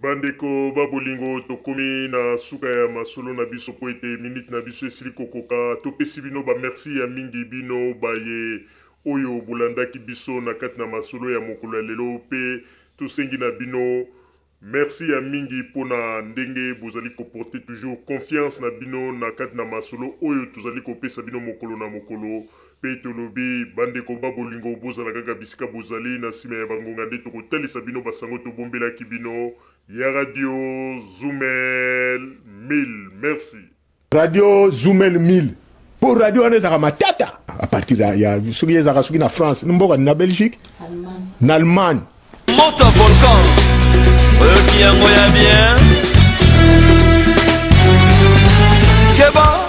bandeko babolingo tokomi na suka ya masolo na biso po ete minute na biso esili kokoka topesi bino bamerci ya mingi bino baye oyo bolandaki biso na kati na masolo ya mokolo ya lelo mpe tosengi na bino Merci à mingi pona ndenge bozali ko porter toujours confiance na bino na kati na masolo oyo tozali ko pesa bino mokolo na mokolo pe tolobi bande ko babolingo bozala kaka bisika bozali na sima ya bangonga nde to kotalisa bino basango to bombela ki bino ya Radio Zoumel 1000. Merci. Radio Zoumel 1000. Pour radio on ezaka matata à partir ya suki ezaka suki na France mboka na Belgique na Allemagne. Monte volcan qui a moyen bien Keba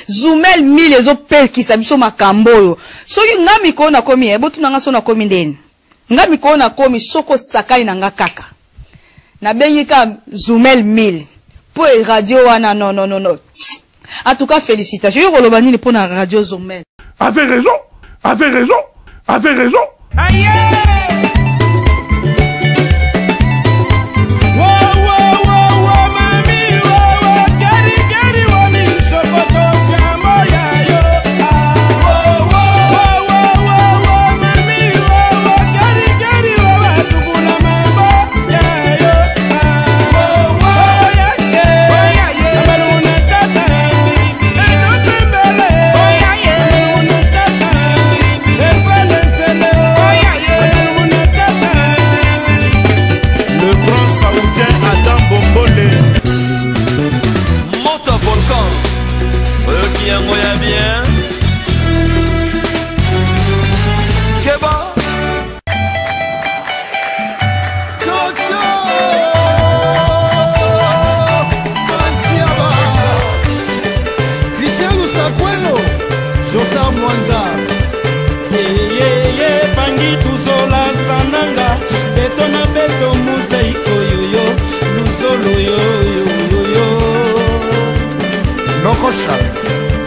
Zoumel 1000 ezopekisa biso makambo oyo soki nga mikolo nakomi ebotuna nga so nakomi ndeni nga mikolo nakomi soko sakai na nga kaka nabengi ka Zoumel 1000 po radio wana non en tout cas félicitations yo koloba nini po na radio Zoumel. Avez raison aïe.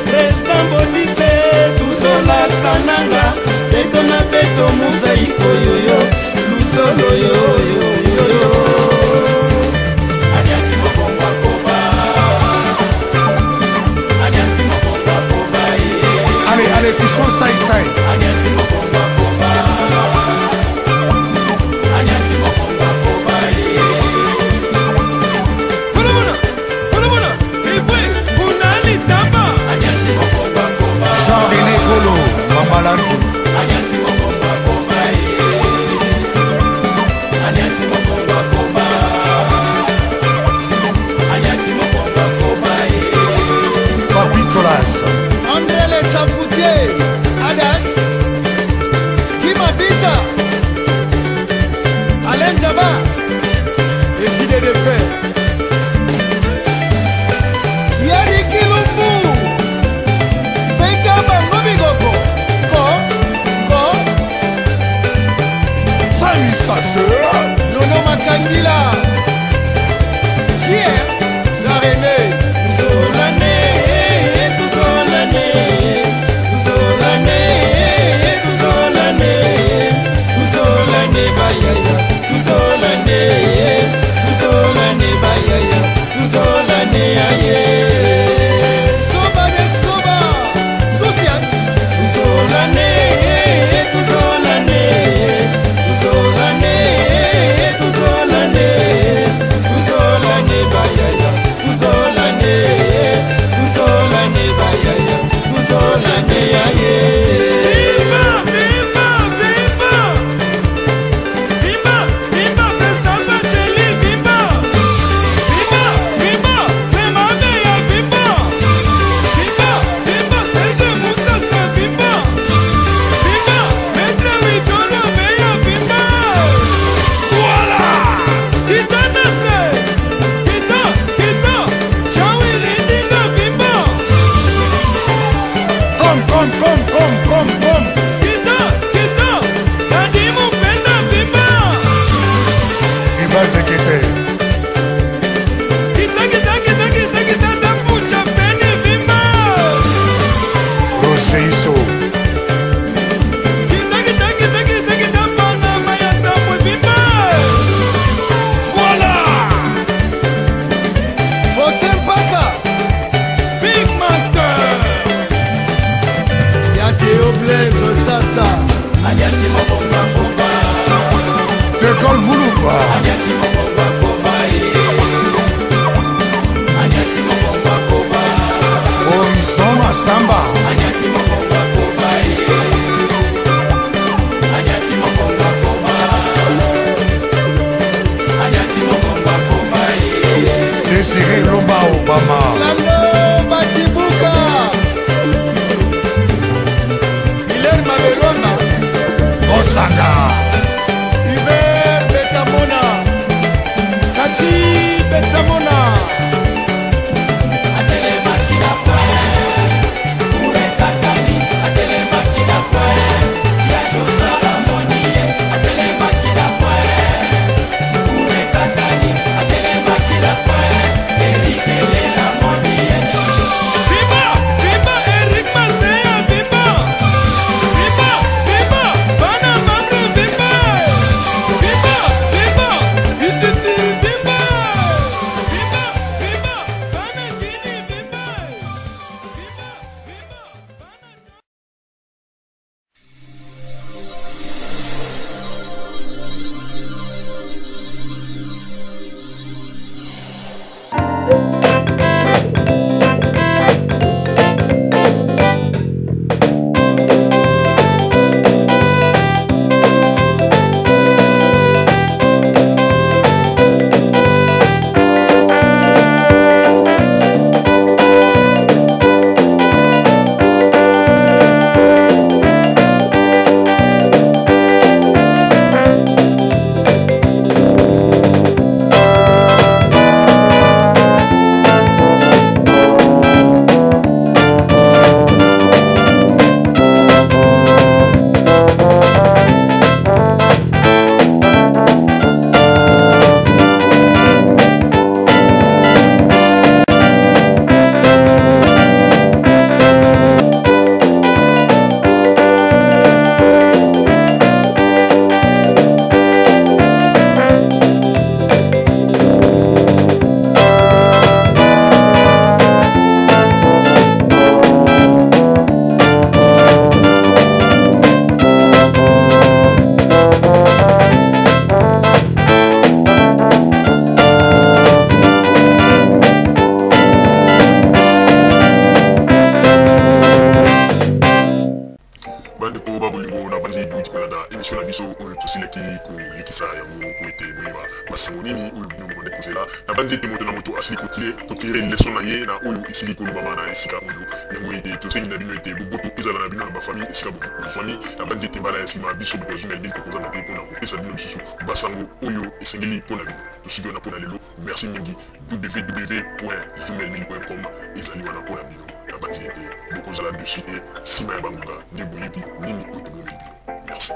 Président Bonise, Tuzola Sananga, Betona Beto Mosaïko Yoyo, Luzolo Yoyo. Adianti Mokomba Koba. Adianti Mokomba Koba. Allez, touchons ça et ça. Adianti Mokomba Koba. Adianti Mokomba Koba. Jean-René Kolo, Mamalantou. Adianti Mokomba Koba. Adianti Mokomba Koba. Adianti Mokomba Koba. Papitolas. André les Safoutiers, Adas, Kimabita, Alain Jabba, décidé de faire. Yari Kilumbu, Beka Bangomigoko, Ko, Sami Sasseur, Nono Makandila, Fier, Jean-René, Solane. Tuzolane l'école Moulumba. Horizon Massamba. Désiré Lomba Obama. Lando Batibuka. Hilaire Mabelonga. Osaka. Hubert Betamona. Kati Betamona. Merci mingi www.zoomel1000.com ezali wana pona bino na banzi ete bokozala dossier sima ya banguka nde boyebi nini oyo tobomeli bino. Merci.